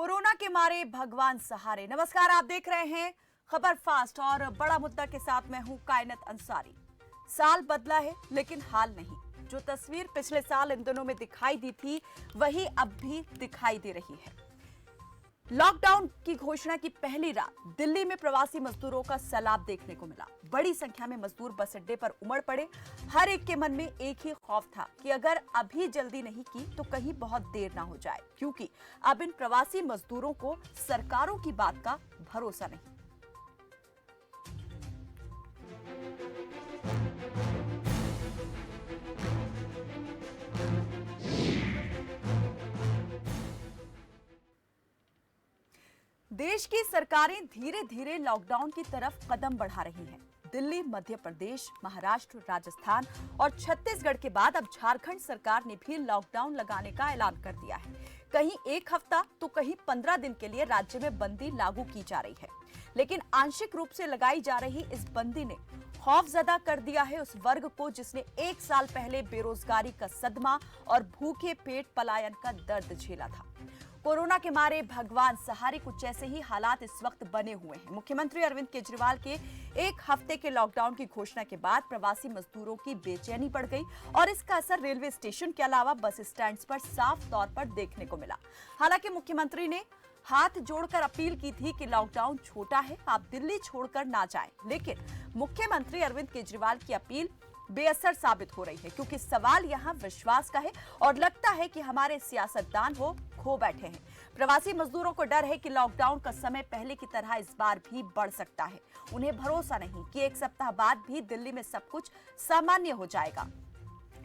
Corona के मारे भगवान सहारे। नमस्कार, आप देख रहे हैं खबर फास्ट और बड़ा मुद्दा के साथ मैं हूं कायनात अंसारी। साल बदला है लेकिन हाल नहीं। जो तस्वीर पिछले साल इन दिनों में दिखाई दी थी वही अब भी दिखाई दे रही है। लॉकडाउन की घोषणा की पहली रात दिल्ली में प्रवासी मजदूरों का सैलाब देखने को मिला। बड़ी संख्या में मजदूर बस अड्डे पर उमड़ पड़े। हर एक के मन में एक ही खौफ था कि अगर अभी जल्दी नहीं की तो कहीं बहुत देर ना हो जाए, क्योंकि अब इन प्रवासी मजदूरों को सरकारों की बात का भरोसा नहीं। देश की सरकारें धीरे धीरे लॉकडाउन की तरफ कदम बढ़ा रही हैं। दिल्ली, मध्य प्रदेश, महाराष्ट्र, राजस्थान और छत्तीसगढ़ के बाद अब झारखंड सरकार ने भी लॉकडाउन लगाने का ऐलान कर दिया है। कहीं 1 हफ्ता तो कहीं 15 दिन के लिए राज्य में बंदी लागू की जा रही है, लेकिन आंशिक रूप से लगाई जा रही इस बंदी ने खौफजदा कर दिया है उस वर्ग को जिसने 1 साल पहले बेरोजगारी का सदमा और भूखे पेट पलायन का दर्द झेला था। कोरोना के मारे भगवान सहारे कुछ ऐसे ही हालात इस वक्त बने हुए हैं। मुख्यमंत्री अरविंद केजरीवाल के 1 हफ्ते के लॉकडाउन की घोषणा के बाद प्रवासी मजदूरों की बेचैनी बढ़ गई और इसका असर रेलवे स्टेशन के अलावा बस स्टैंड पर साफ तौर पर देखने को मिला। हालांकि मुख्यमंत्री ने हाथ जोड़कर अपील की थी कि लॉकडाउन छोटा है, आप दिल्ली छोड़कर ना जाएं, लेकिन मुख्यमंत्री अरविंद केजरीवाल की अपील बेअसर साबित हो रही है, क्योंकि सवाल यहां विश्वास का है और लगता है कि हमारे सियासतदान वो खो बैठे हैं। प्रवासी मजदूरों को डर है कि लॉकडाउन का समय पहले की तरह इस बार भी बढ़ सकता है। उन्हें भरोसा नहीं कि 1 सप्ताह बाद भी दिल्ली में सब कुछ सामान्य हो जाएगा।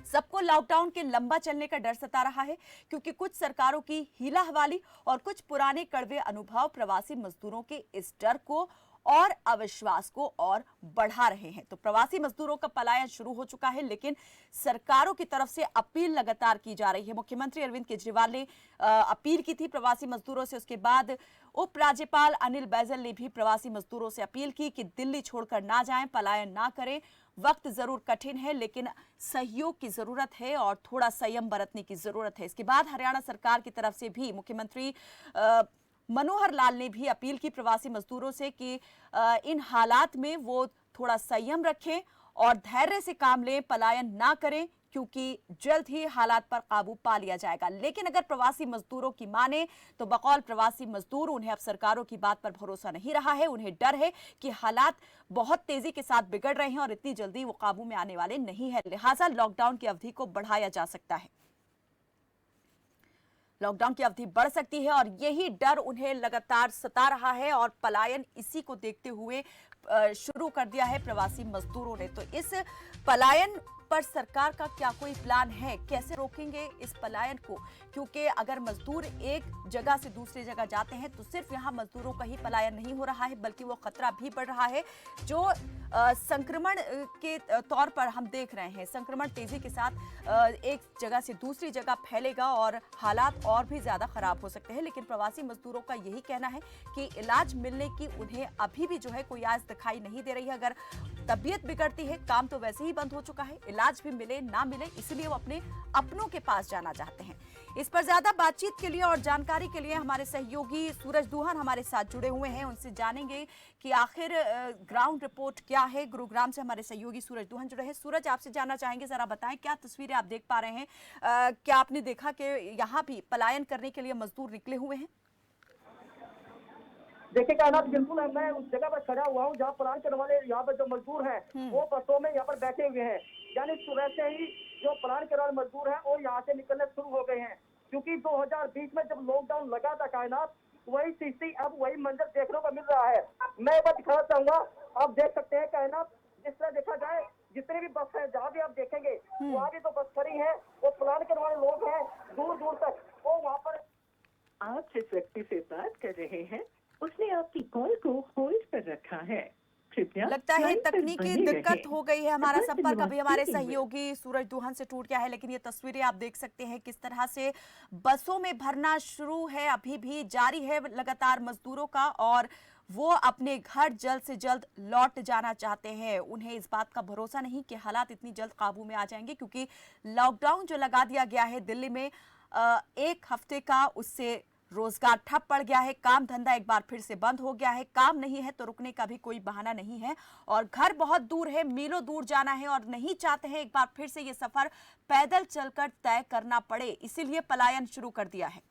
सबको लॉकडाउन के लंबा चलने का डर सता रहा है, क्योंकि कुछ सरकारों की हीला हवाली और कुछ पुराने कड़वे अनुभव प्रवासी मजदूरों के इस डर को और अविश्वास को और बढ़ा रहे हैं। तो प्रवासी मजदूरों का पलायन शुरू हो चुका है, लेकिन सरकारों की तरफ से अपील लगातार की जा रही है। मुख्यमंत्री अरविंद केजरीवाल ने अपील की थी प्रवासी मजदूरों से। उसके बाद उपराज्यपाल अनिल बैजल ने भी प्रवासी मजदूरों से अपील की कि दिल्ली छोड़कर ना जाएं, पलायन ना करें। वक्त जरूर कठिन है, लेकिन सहयोग की जरूरत है और थोड़ा संयम बरतने की जरूरत है। इसके बाद हरियाणा सरकार की तरफ से भी मुख्यमंत्री मनोहर लाल ने भी अपील की प्रवासी मजदूरों से कि इन हालात में वो थोड़ा संयम रखें और धैर्य से काम लें, पलायन ना करें, क्योंकि जल्द ही हालात पर काबू पा लिया जाएगा। लेकिन अगर प्रवासी मजदूरों की माने तो बकौल प्रवासी मजदूर उन्हें अब सरकारों की बात पर भरोसा नहीं रहा है। उन्हें डर है कि हालात बहुत तेजी के साथ बिगड़ रहे हैं और इतनी जल्दी वो काबू में आने वाले नहीं है, लिहाजा लॉकडाउन की अवधि को बढ़ाया जा सकता है। लॉकडाउन की अवधि बढ़ सकती है और यही डर उन्हें लगातार सता रहा है और पलायन इसी को देखते हुए शुरू कर दिया है प्रवासी मजदूरों ने। तो इस पलायन पर सरकार का क्या कोई प्लान है? कैसे रोकेंगे इस पलायन को? क्योंकि अगर मजदूर एक जगह से दूसरी जगह जाते हैं तो सिर्फ यहाँ मजदूरों का ही पलायन नहीं हो रहा है, बल्कि वो खतरा भी बढ़ रहा है। जो संक्रमण के तौर पर हम देख रहे हैं, संक्रमण तेजी के साथ एक जगह से दूसरी जगह फैलेगा और हालात और भी ज्यादा खराब हो सकते हैं। लेकिन प्रवासी मजदूरों का यही कहना है कि इलाज मिलने की उन्हें अभी भी जो है कोई आस दिखाई नहीं दे रही है। अगर तबीयत बिगड़ती है, काम तो वैसे ही बंद हो चुका है, इलाज भी मिले ना मिले, इसलिए वो अपने अपनों के पास जाना चाहते हैं। इस पर ज्यादा बातचीत के लिए और जानकारी के लिए हमारे सहयोगी सूरज दुहान हमारे साथ जुड़े हुए हैं। उनसे जानेंगे कि आखिर ग्राउंड रिपोर्ट क्या है। गुरुग्राम से हमारे सहयोगी सूरज दुहान जुड़े हैं। सूरज, आपसे जानना चाहेंगे, जरा बताएं क्या तस्वीरें आप देख पा रहे हैं? क्या आपने देखा कि यहाँ भी पलायन करने के लिए मजदूर निकले हुए हैं? देखिए कायनात, बिल्कुल है। मैं उस जगह पर खड़ा हुआ हूँ जहाँ पलायन करने वाले यहाँ पर जो मजदूर हैं वो बसों में यहाँ पर बैठे हुए हैं। यानी सुबह से ही जो पलायन करने वाले मजदूर हैं वो यहाँ से निकलने शुरू हो गए हैं, क्योंकि 2020 में जब लॉकडाउन लगा था कायनात, वही स्थिति अब वही मंजर देखने को मिल रहा है। मैं बस दिखाना चाहूंगा, आप देख सकते हैं कायनात, जिस तरह देखा जाए जितने भी बस है जहाँ भी आप देखेंगे वहाँ भी तो बस खड़ी है, वो पलायन करने वाले लोग हैं दूर दूर तक। वो वहाँ पर आप जिस व्यक्ति से बात कर रहे हैं उसने आपकी कॉल को होल्ड पर रखा है, कृपया। लगता है तकनीकी दिक्कत हो गई है। हमारा संपर्क अभी हमारे सहयोगी सूरज दुहान से टूट गया है, लेकिन ये तस्वीरें आप देख सकते हैं किस तरह से बसों में भरना शुरू है, अभी भी जारी है लगातार मजदूरों का, और वो अपने घर जल्द से जल्द लौट जाना चाहते हैं। उन्हें इस बात का भरोसा नहीं कि हालात इतनी जल्द काबू में आ जाएंगे, क्योंकि लॉकडाउन जो लगा दिया गया है दिल्ली में 1 हफ्ते का, उससे रोजगार ठप पड़ गया है, काम धंधा एक बार फिर से बंद हो गया है, काम नहीं है तो रुकने का भी कोई बहाना नहीं है और घर बहुत दूर है, मीलों दूर जाना है और नहीं चाहते हैं एक बार फिर से ये सफर पैदल चलकर तय करना पड़े, इसीलिए पलायन शुरू कर दिया है।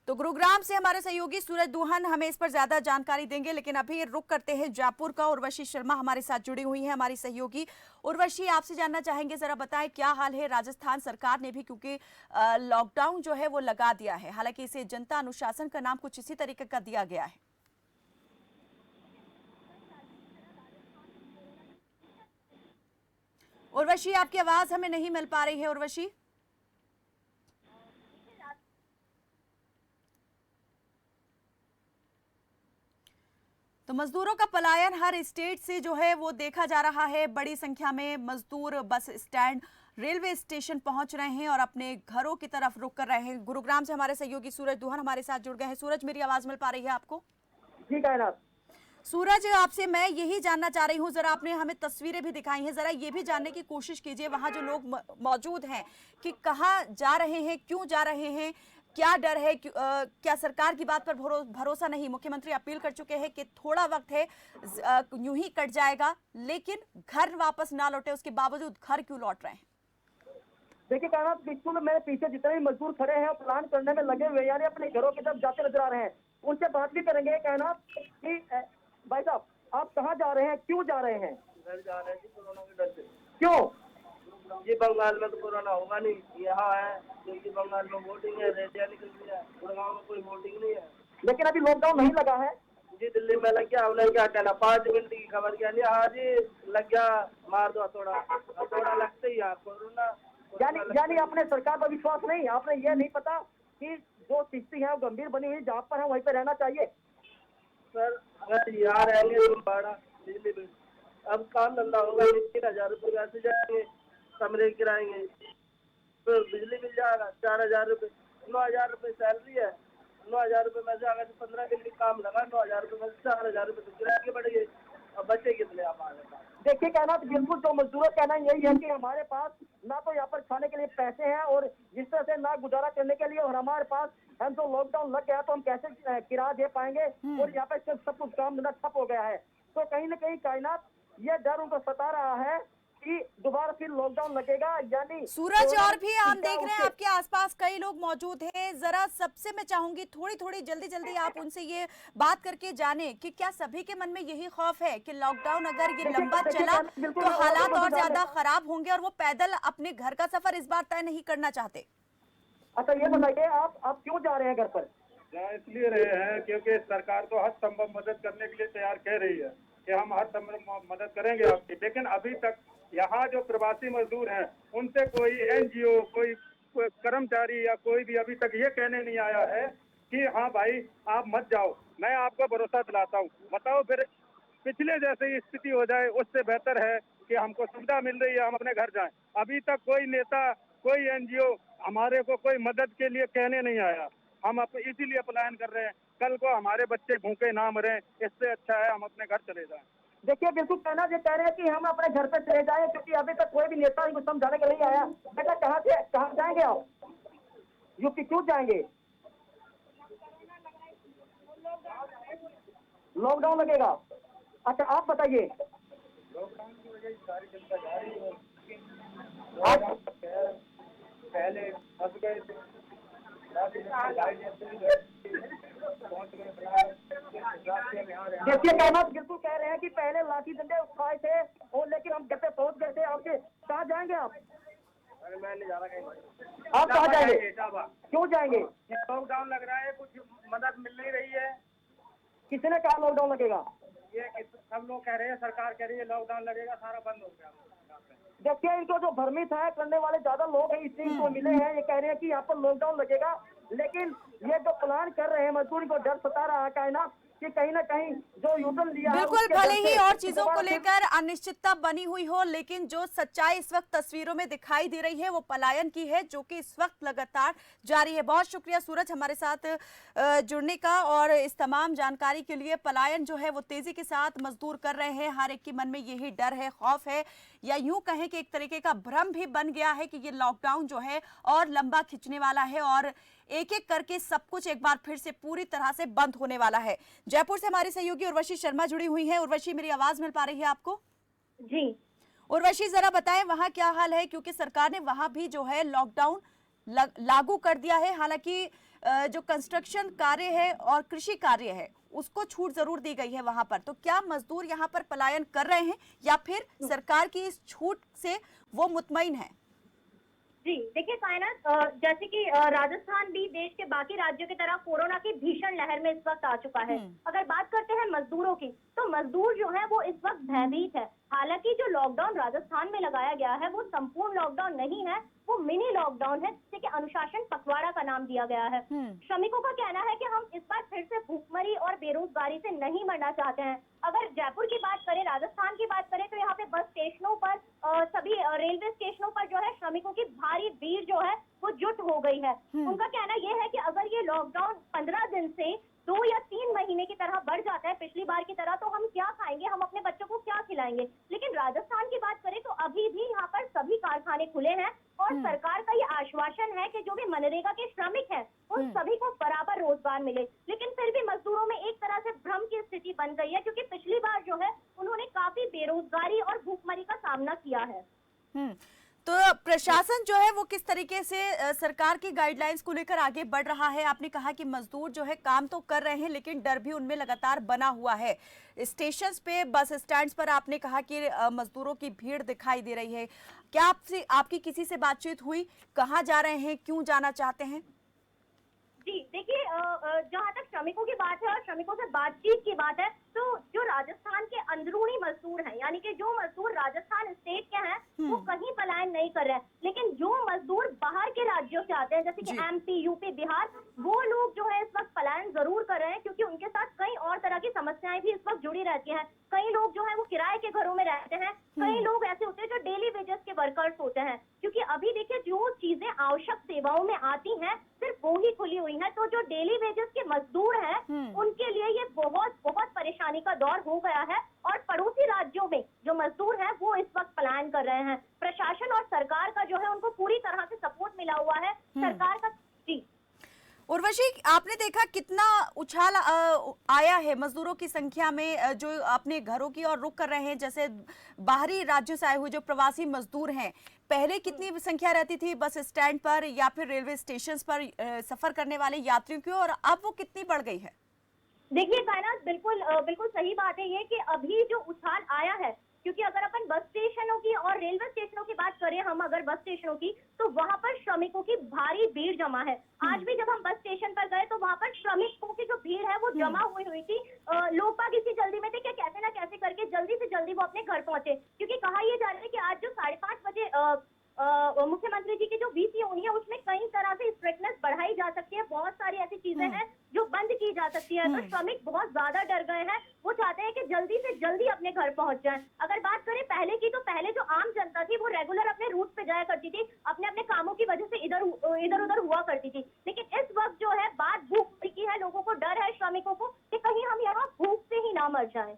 तो गुरुग्राम से हमारे सहयोगी सूरज दुहन हमें इस पर ज्यादा जानकारी देंगे, लेकिन अभी रुक करते हैं जयपुर का। उर्वशी शर्मा हमारे साथ जुड़ी हुई है, हमारी सहयोगी। उर्वशी, आपसे जानना चाहेंगे, जरा बताएं क्या हाल है। राजस्थान सरकार ने भी क्योंकि लॉकडाउन जो है वो लगा दिया है, हालांकि इसे जनता अनुशासन का नाम कुछ इसी तरीके का दिया गया है। उर्वशी, आपकी आवाज हमें नहीं मिल पा रही है। उर्वशी, तो मजदूरों का पलायन हर स्टेट से जो है वो देखा जा रहा है। बड़ी संख्या में मजदूर बस स्टैंड, रेलवे स्टेशन पहुंच रहे हैं और अपने घरों की तरफ रुख कर रहे हैं। गुरुग्राम से हमारे सहयोगी सूरज दुहन हमारे साथ जुड़ गए हैं। सूरज, मेरी आवाज मिल पा रही है आपको? जी कायनात। सूरज, आपसे मैं यही जानना चाह रही हूँ, जरा आपने हमें तस्वीरें भी दिखाई हैं, जरा ये भी जानने की कोशिश कीजिए वहां जो लोग मौजूद हैं कि कहाँ जा रहे हैं, क्यों जा रहे हैं, क्या डर है, क्या सरकार की बात पर भरोसा नहीं? मुख्यमंत्री अपील कर चुके हैं कि थोड़ा वक्त है, यूं ही कट जाएगा, लेकिन घर वापस ना लौटे, उसके बावजूद घर क्यों लौट रहे हैं? देखिए कायनात, बिल्कुल मेरे पीछे जितने भी मजदूर खड़े हैं प्लान करने में लगे हुए, यानी अपने घरों की तरफ जाते नजर आ रहे हैं। उनसे बात भी करेंगे कायनात कि भाई साहब, आप कहाँ जा रहे हैं, क्यों जा रहे हैं? घर जा रहे हैं जी, कोरोना के डर से। क्यों? ये बंगाल में तो कोरोना होगा नहीं, यहाँ है क्योंकि बंगाल में वोटिंग है, रैलियां निकल रही है, गुड़गांव में कोई वोटिंग नहीं है। लेकिन अभी लॉकडाउन नहीं लगा है जी। दिल्ली में लग गया, उन्हें क्या कहना, 5 मिनट की खबर क्या नहीं, हाँ जी लग गया, मार दो हथौड़ा लगते ही आप कोरोना। यानी अपने सरकार पर विश्वास नहीं, आपने ये नहीं पता कि जो स्थिति है वो गंभीर बनी हुई, जहाँ पर है वहीं पे रहना चाहिए। सर अगर यहाँ रहेंगे तो भाड़ा बिजली बिल, अब काम धंधा होगा 3,000 रुपये वैसे जाएंगे, कमरे गिराएंगे, तो बिजली मिल जाएगा 4,000 रुपये, 9,000 रुपये सैलरी है, 9,000 रुपये में से अगर 15 दिन भी काम लगा, 9,000 रुपये में से 4,000 रुपये तो किराए के बढ़ गए, अब बचे कितने हमारे पास? देखिए कहना तो बिल्कुल जो मजदूरों कहना यही है कि हमारे पास ना तो यहाँ पर खाने के लिए पैसे हैं और जिस तरह से ना गुजारा करने के लिए, और हमारे पास हम जो लॉकडाउन लग गया तो हम कैसे किराया दे पाएंगे, और यहाँ पे सब कुछ काम धंधा ठप हो गया है। तो कहीं ना कहीं कायनात ये डर उनको सता रहा है कि दोबारा फिर लॉकडाउन लगेगा। यानी सूरज, और भी हम देख रहे हैं आपके आसपास कई लोग मौजूद हैं, जरा सबसे मैं चाहूंगी थोड़ी जल्दी आप उनसे ये बात करके जाने कि क्या सभी के मन में यही खौफ है कि लॉकडाउन अगर ये लंबा चला तो हालात और ज्यादा खराब होंगे और वो पैदल अपने घर का सफर इस बार तय नहीं करना चाहते? अच्छा ये बताइए, आप क्यों जा रहे हैं घर पर? इसलिए रहे हैं क्योंकि सरकार तो हर संभव मदद करने के लिए तैयार कह रही है कि हम हर संभव मदद करेंगे आपकी, लेकिन अभी तक यहाँ जो प्रवासी मजदूर हैं उनसे कोई एनजीओ, कोई कर्मचारी या कोई भी अभी तक ये कहने नहीं आया है कि हाँ भाई आप मत जाओ। मैं आपको भरोसा दिलाता हूँ, बताओ फिर पिछले जैसे ही स्थिति हो जाए उससे बेहतर है कि हमको सुविधा मिल रही है, हम अपने घर जाएं। अभी तक कोई नेता, कोई एनजीओ हमारे को कोई मदद के लिए कहने नहीं आया, हम इसीलिए पलायन कर रहे हैं। कल को हमारे बच्चे भूखे ना मरें, इससे अच्छा है हम अपने घर चले जाएं। देखिए बिल्कुल कहना ये कह रहे हैं कि हम अपने घर पे चले जाएं, क्योंकि अभी तक कोई भी नेता इनको समझाने के नहीं आया। बेटा कहाँ जाएंगे आप? यूपी क्यों जाएंगे? लॉकडाउन लगेगा। अच्छा आप बताइए। लॉकडाउन की वजह से सारी जनता जा रही है, पहले फंस गए थे, देखिए कहना बिल्कुल कह रहे हैं कि पहले लाठी डंडे उठाए थे और लेकिन हम घर पे पहुंच गए थे। आपके कहाँ जाएंगे आप? अरे मैं नहीं जा रहा कहीं। आप कहाँ जाएंगे? क्यों जाएंगे? लॉकडाउन लग रहा है, कुछ मदद मिल नहीं रही है। किसने कहा लॉकडाउन लगेगा? ये सब लोग कह रहे हैं, सरकार कह रही है लॉकडाउन लगेगा, सारा बंद हो गया। देखिए इनको जो भ्रमित है करने वाले ज्यादा लोग हैं, इसलिए इनको मिले हैं। ये कह रहे हैं कि यहाँ पर लॉकडाउन लगेगा, लेकिन ये जो प्लान कर रहे हैं मजदूर को डर सता रहा है कायनात कि कहीं ना कहीं जो यूटर्न लिया है बिल्कुल, उसके भले डर से ही और चीजों को दोबारा लेकर अनिश्चितता बनी हुई हो, लेकिन जो सच्चाई इस वक्त तस्वीरों में दिखाई दे रही है वो पलायन की है, जो कि इस वक्त लगातार जारी है। बहुत शुक्रिया सूरज हमारे साथ जुड़ने का, और इस तमाम जानकारी के लिए। पलायन जो है वो तेजी के साथ मजदूर कर रहे हैं, हर एक के मन में यही डर है, खौफ है या यूं कहें कि एक तरीके का भ्रम भी बन गया है कि ये लॉकडाउन जो है और लंबा खिंचने वाला है और एक एक करके सब कुछ एक बार फिर से पूरी तरह से बंद होने वाला है। जयपुर से हमारी सहयोगी उर्वशी शर्मा जुड़ी हुई है। उर्वशी, मेरी आवाज मिल पा रही है आपको? जी उर्वशी, जरा बताएं वहां क्या हाल है, क्योंकि सरकार ने वहां भी जो है लॉकडाउन लागू कर दिया है। हालांकि जो कंस्ट्रक्शन कार्य है और कृषि कार्य है उसको छूट जरूर दी गई है वहां पर। तो क्या मजदूर यहां पर पलायन कर रहे हैं या फिर सरकार की इस छूट से वो मुतमईन है? जी देखिए कायनात, जैसे कि राजस्थान भी देश के बाकी राज्यों की तरह कोरोना की भीषण लहर में इस वक्त आ चुका है। अगर बात करते हैं मजदूरों की, तो मजदूर जो है वो इस वक्त भयभीत है। हालांकि जो लॉकडाउन राजस्थान में लगाया गया है वो संपूर्ण लॉकडाउन नहीं है, वो मिनी लॉकडाउन है, जिसे कि अनुशासन पखवाड़ा का नाम दिया गया है। श्रमिकों का कहना है कि हम इस बार फिर से भूखमरी और बेरोजगारी से नहीं मरना चाहते हैं। अगर जयपुर की बात करें, राजस्थान की बात करें, तो यहाँ पे बस स्टेशनों पर, सभी रेलवे स्टेशनों पर जो है श्रमिकों की भारी भीड़ जो है वो जुट हो गई है। उनका कहना यह है कि अगर ये लॉकडाउन 15 दिन से 2 या 3 महीने की तरह बढ़ जाता है पिछली बार की तरह, तो हम क्या खाएंगे, हम अपने बच्चों को क्या खिलाएंगे। लेकिन राजस्थान की बात करें तो अभी भी यहाँ पर सभी कारखाने खुले हैं और सरकार का ये आश्वासन है कि जो भी मनरेगा के श्रमिक हैं उन सभी को बराबर रोजगार मिले। लेकिन फिर भी मजदूरों में एक तरह से भ्रम की स्थिति बन गई है, क्योंकि पिछली बार जो है उन्होंने काफी बेरोजगारी और भूखमरी का सामना किया है। तो प्रशासन जो है वो किस तरीके से सरकार की गाइडलाइंस को लेकर आगे बढ़ रहा है? आपने कहा कि मजदूर जो है काम तो कर रहे हैं लेकिन डर भी उनमें लगातार बना हुआ है। स्टेशन पे, बस स्टैंड पर आपने कहा कि मजदूरों की भीड़ दिखाई दे रही है। क्या आपकी किसी से बातचीत हुई? कहाँ जा रहे हैं, क्यों जाना चाहते हैं? जी देखिए, जहाँ तक श्रमिकों की बात है और श्रमिकों से बातचीत की बात है, तो जो राजस्थान के अंदरूनी मजदूर हैं, यानी कि जो मजदूर राजस्थान स्टेट के हैं वो कहीं पलायन नहीं कर रहे हैं। लेकिन जो मजदूर बाहर के राज्यों से आते हैं, जैसे कि MP, UP, बिहार, वो लोग जो है इस वक्त पलायन जरूर कर रहे हैं, क्योंकि उनके साथ कई और तरह की समस्याएं भी इस वक्त जुड़ी रहती हैं। कई लोग जो है वो किराए के घरों में रहते हैं, कई लोग ऐसे होते हैं जो डेली वेजेस के वर्कर्स होते हैं। क्योंकि अभी देखिए, जो चीजें आवश्यक सेवाओं में आती हैं सिर्फ वो ही खुली हुई है, तो जो डेली वेजेस के मजदूर हैं उनके लिए ये बहुत बहुत परेशानी का दौर हो गया है। और पड़ोसी राज्यों में जो मजदूर हैं वो इस वक्त पलायन कर रहे हैं। प्रशासन और सरकार का जो है उनको पूरी तरह से सपोर्ट मिला हुआ है सरकार का। जी उर्वशी, आपने देखा कितना उछाल आया है मजदूरों की संख्या में, जो अपने घरों की ओर रुख कर रहे हैं। जैसे बाहरी राज्यों से आए हुए जो प्रवासी मजदूर हैं, पहले कितनी संख्या रहती थी बस स्टैंड पर या फिर रेलवे स्टेशन पर सफर करने वाले यात्रियों की, और अब वो कितनी बढ़ गई है? देखिए कायनात, बिल्कुल सही बात है ये कि अभी जो उछाल आया है, क्योंकि अगर अपन बस स्टेशनों की और रेलवे स्टेशनों की बात करें, हम अगर बस स्टेशनों की, तो वहां पर श्रमिकों की भारी भीड़ जमा है। आज भी जब हम बस स्टेशन पर गए तो वहां पर श्रमिकों की जो भीड़ है वो जमा हुई थी। लोग बाग इसी जल्दी में थे कि कैसे ना कैसे करके जल्दी से जल्दी वो अपने घर पहुंचे, क्योंकि कहा यह जा रहा है कि आज जो 5:30 बजे मुख्यमंत्री जी की जो VC होनी है उसमें कई तरह से स्ट्रिक्टनेस बढ़ाई जा सकती है। बहुत सारी ऐसी चीजें हैं जो बंद की जा सकती है। तो श्रमिक बहुत ज्यादा डर गए हैं, वो चाहते हैं कि जल्दी से जल्दी अपने घर पहुंच जाएं। अगर बात करें पहले की, तो पहले जो आम जनता थी वो रेगुलर अपने रूट पे जाया करती थी, अपने अपने कामों की वजह से इधर उधर हुआ करती थी। लेकिन इस वक्त जो है बात भूख की है, लोगों को डर है श्रमिकों को कि कहीं हम यहाँ भूख से ही ना मर जाएं।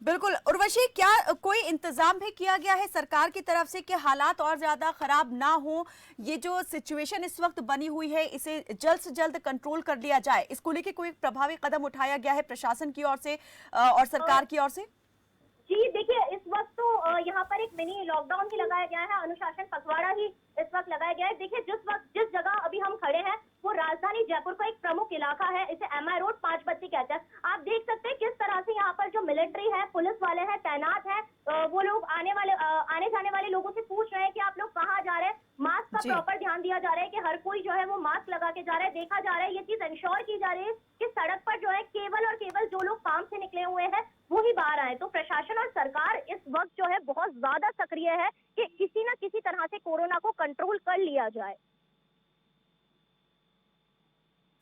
बिल्कुल। उर्वशी, क्या कोई इंतजाम भी किया गया है सरकार की तरफ से कि हालात और ज्यादा खराब ना हो, ये जो सिचुएशन इस वक्त बनी हुई है इसे जल्द से जल्द कंट्रोल कर लिया जाए? इसको लेके कोई प्रभावी कदम उठाया गया है प्रशासन की ओर से और सरकार की ओर से? जी देखिए, इस वक्त तो यहाँ पर एक मिनी लॉकडाउन ही लगाया गया है, अनुशासन पखवाड़ा ही इस वक्त लगाया गया है। देखिए, जिस जगह अभी हम खड़े हैं वो राजधानी जयपुर का एक प्रमुख इलाका है, इसे MI रोड 5 बत्ती कहते हैं। आप देख सकते हैं किस तरह से यहाँ पर जो मिलिट्री है, पुलिस वाले हैं, तैनात हैं। वो लोग आने जाने वाले लोगों से पूछ रहे हैं कि आप लोग कहाँ जा रहे हैं। मास्क का प्रॉपर ध्यान दिया जा रहा है कि हर कोई जो है वो मास्क लगा के जा रहा है। देखा जा रहा है, ये चीज इंश्योर की जा रही है कि सड़क पर जो है केवल और केवल जो लोग काम से निकले हुए हैं वो ही बाहर आए। तो प्रशासन और सरकार इस वक्त जो है बहुत ज्यादा सक्रिय है कि किसी न किसी तरह से कोरोना को कंट्रोल कर लिया जाए।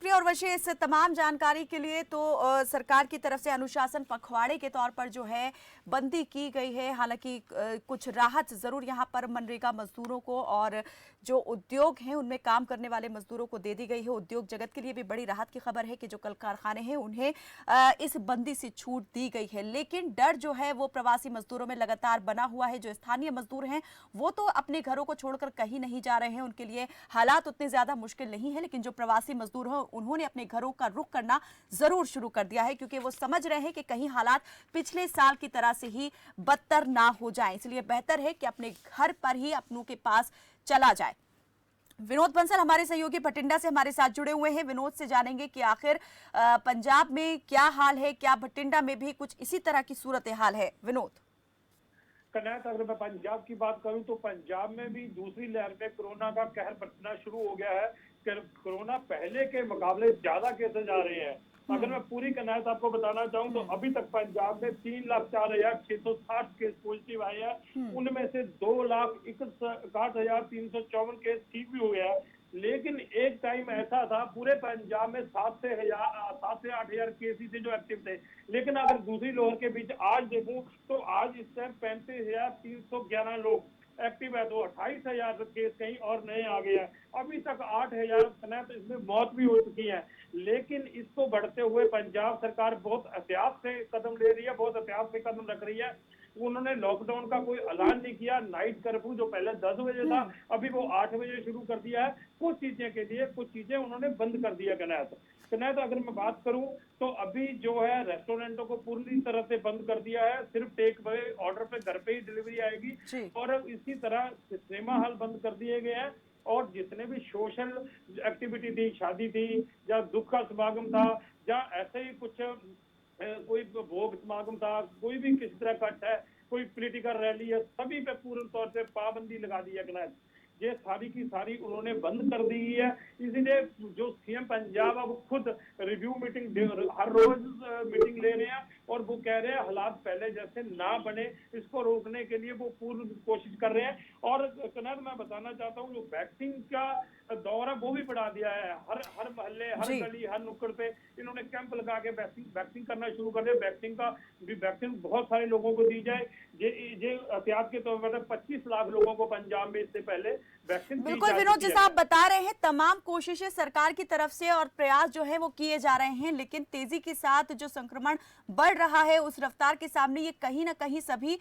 और वैसे इस तमाम जानकारी के लिए तो सरकार की तरफ से अनुशासन पखवाड़े के तौर पर जो है बंदी की गई है। हालांकि कुछ राहत जरूर यहां पर मनरेगा मजदूरों को और जो उद्योग हैं उनमें काम करने वाले मजदूरों को दे दी गई है। उद्योग जगत के लिए भी बड़ी राहत की खबर है कि जो कल कारखाने हैं उन्हें इस बंदी से छूट दी गई है। लेकिन डर जो है वो प्रवासी मजदूरों में लगातार बना हुआ है। जो स्थानीय मजदूर हैं वो तो अपने घरों को छोड़कर कहीं नहीं जा रहे हैं, उनके लिए हालात उतने ज्यादा मुश्किल नहीं है। लेकिन जो प्रवासी मजदूर हैं उन्होंने अपने घरों का रुख करना जरूर शुरू कर दिया है, क्योंकि वो समझ रहे हैं कि कहीं हालात पिछले साल की तरह से ही बदतर ना हो जाएं। इसलिए बेहतर है कि अपने घर पर ही अपनों के पास चला जाए। विनोद बंसल हमारे सहयोगी भटिंडा से हमारे साथ जुड़े हुए हैं। विनोद से जानेंगे कि आखिर पंजाब में क्या हाल है, क्या भटिंडा में भी कुछ इसी तरह की सूरत हाल है? विनोद। कनात, अगर मैं पंजाब की बात करूं तो पंजाब में भी दूसरी लहर में कोरोना का कहर बरतना शुरू हो गया है। कोरोना पहले के मुकाबले ज्यादा केसेज आ रहे हैं। अगर मैं पूरी कनात आपको बताना चाहूं तो अभी तक पंजाब में 3,04,660 केस पॉजिटिव आए हैं। उनमें से 2,61,354 केस ठीक भी हुए हैं। लेकिन एक टाइम ऐसा था पूरे पंजाब में 7 से 8 हजार केस ही थे जो एक्टिव थे। लेकिन अगर दूसरी लहर के बीच आज देखूं तो आज इस टाइम 35,311 लोग एक्टिव है, तो 28,000 केस कहीं और नए आ गए हैं। अभी तक 8,000 तो इसमें मौत भी हो चुकी है। लेकिन इसको बढ़ते हुए पंजाब सरकार बहुत एहतियात से कदम ले रही है, बहुत एहतियात से कदम रख रही है। उन्होंने लॉकडाउन का कोई ऐलान नहीं किया। नाइट कर्फ्यू जो पहले 10 बजे था अभी वो 8 बजे शुरू कर दिया है। कुछ चीजें के लिए कुछ चीजें उन्होंने बंद कर दिया। कनात अगर मैं बात करूं तो अभी जो है रेस्टोरेंटों को पूरी तरह से बंद कर दिया है। सिर्फ टेक अवे ऑर्डर पे घर पे ही डिलीवरी आएगी। और इसी तरह सिनेमा हॉल बंद कर दिए गए हैं। और जितने भी सोशल एक्टिविटी थी, शादी थी या दुख का समागम था या ऐसे ही कुछ कोई भोग समागम था, कोई भी किसी तरह का है, कोई पॉलिटिकल रैली है, सभी पे पूर्ण तौर से पाबंदी लगा दी है। ये सारी की सारी उन्होंने बंद कर दी है। इसीलिए जो सीएम पंजाब अब खुद रिव्यू मीटिंग हर रोज मीटिंग ले रहे हैं और वो कह रहे हैं हालात पहले जैसे ना बने, इसको रोकने के लिए वो पूर्ण कोशिश कर रहे हैं। और कनार मैं बताना चाहता हूँ जो वैक्सीन का दौर है वो भी बढ़ा दिया है। हर मोहल्ले, हर गली, हर नुक्कड़ पे इन्होंने कैंप लगा के वैक्सीन करना शुरू कर दिया। वैक्सीन बहुत सारे लोगों को दी जाए। ये एहतियात के तौर पर 25 लाख लोगों को पंजाब में इससे पहले वैक्सीन। बिल्कुल विनोद, जैसा आप बता रहे हैं तमाम कोशिशें सरकार की तरफ से और प्रयास जो है वो किए जा रहे हैं। लेकिन तेजी के साथ जो संक्रमण बढ़ रहा है उस रफ्तार के सामने ये कहीं ना कहीं सभी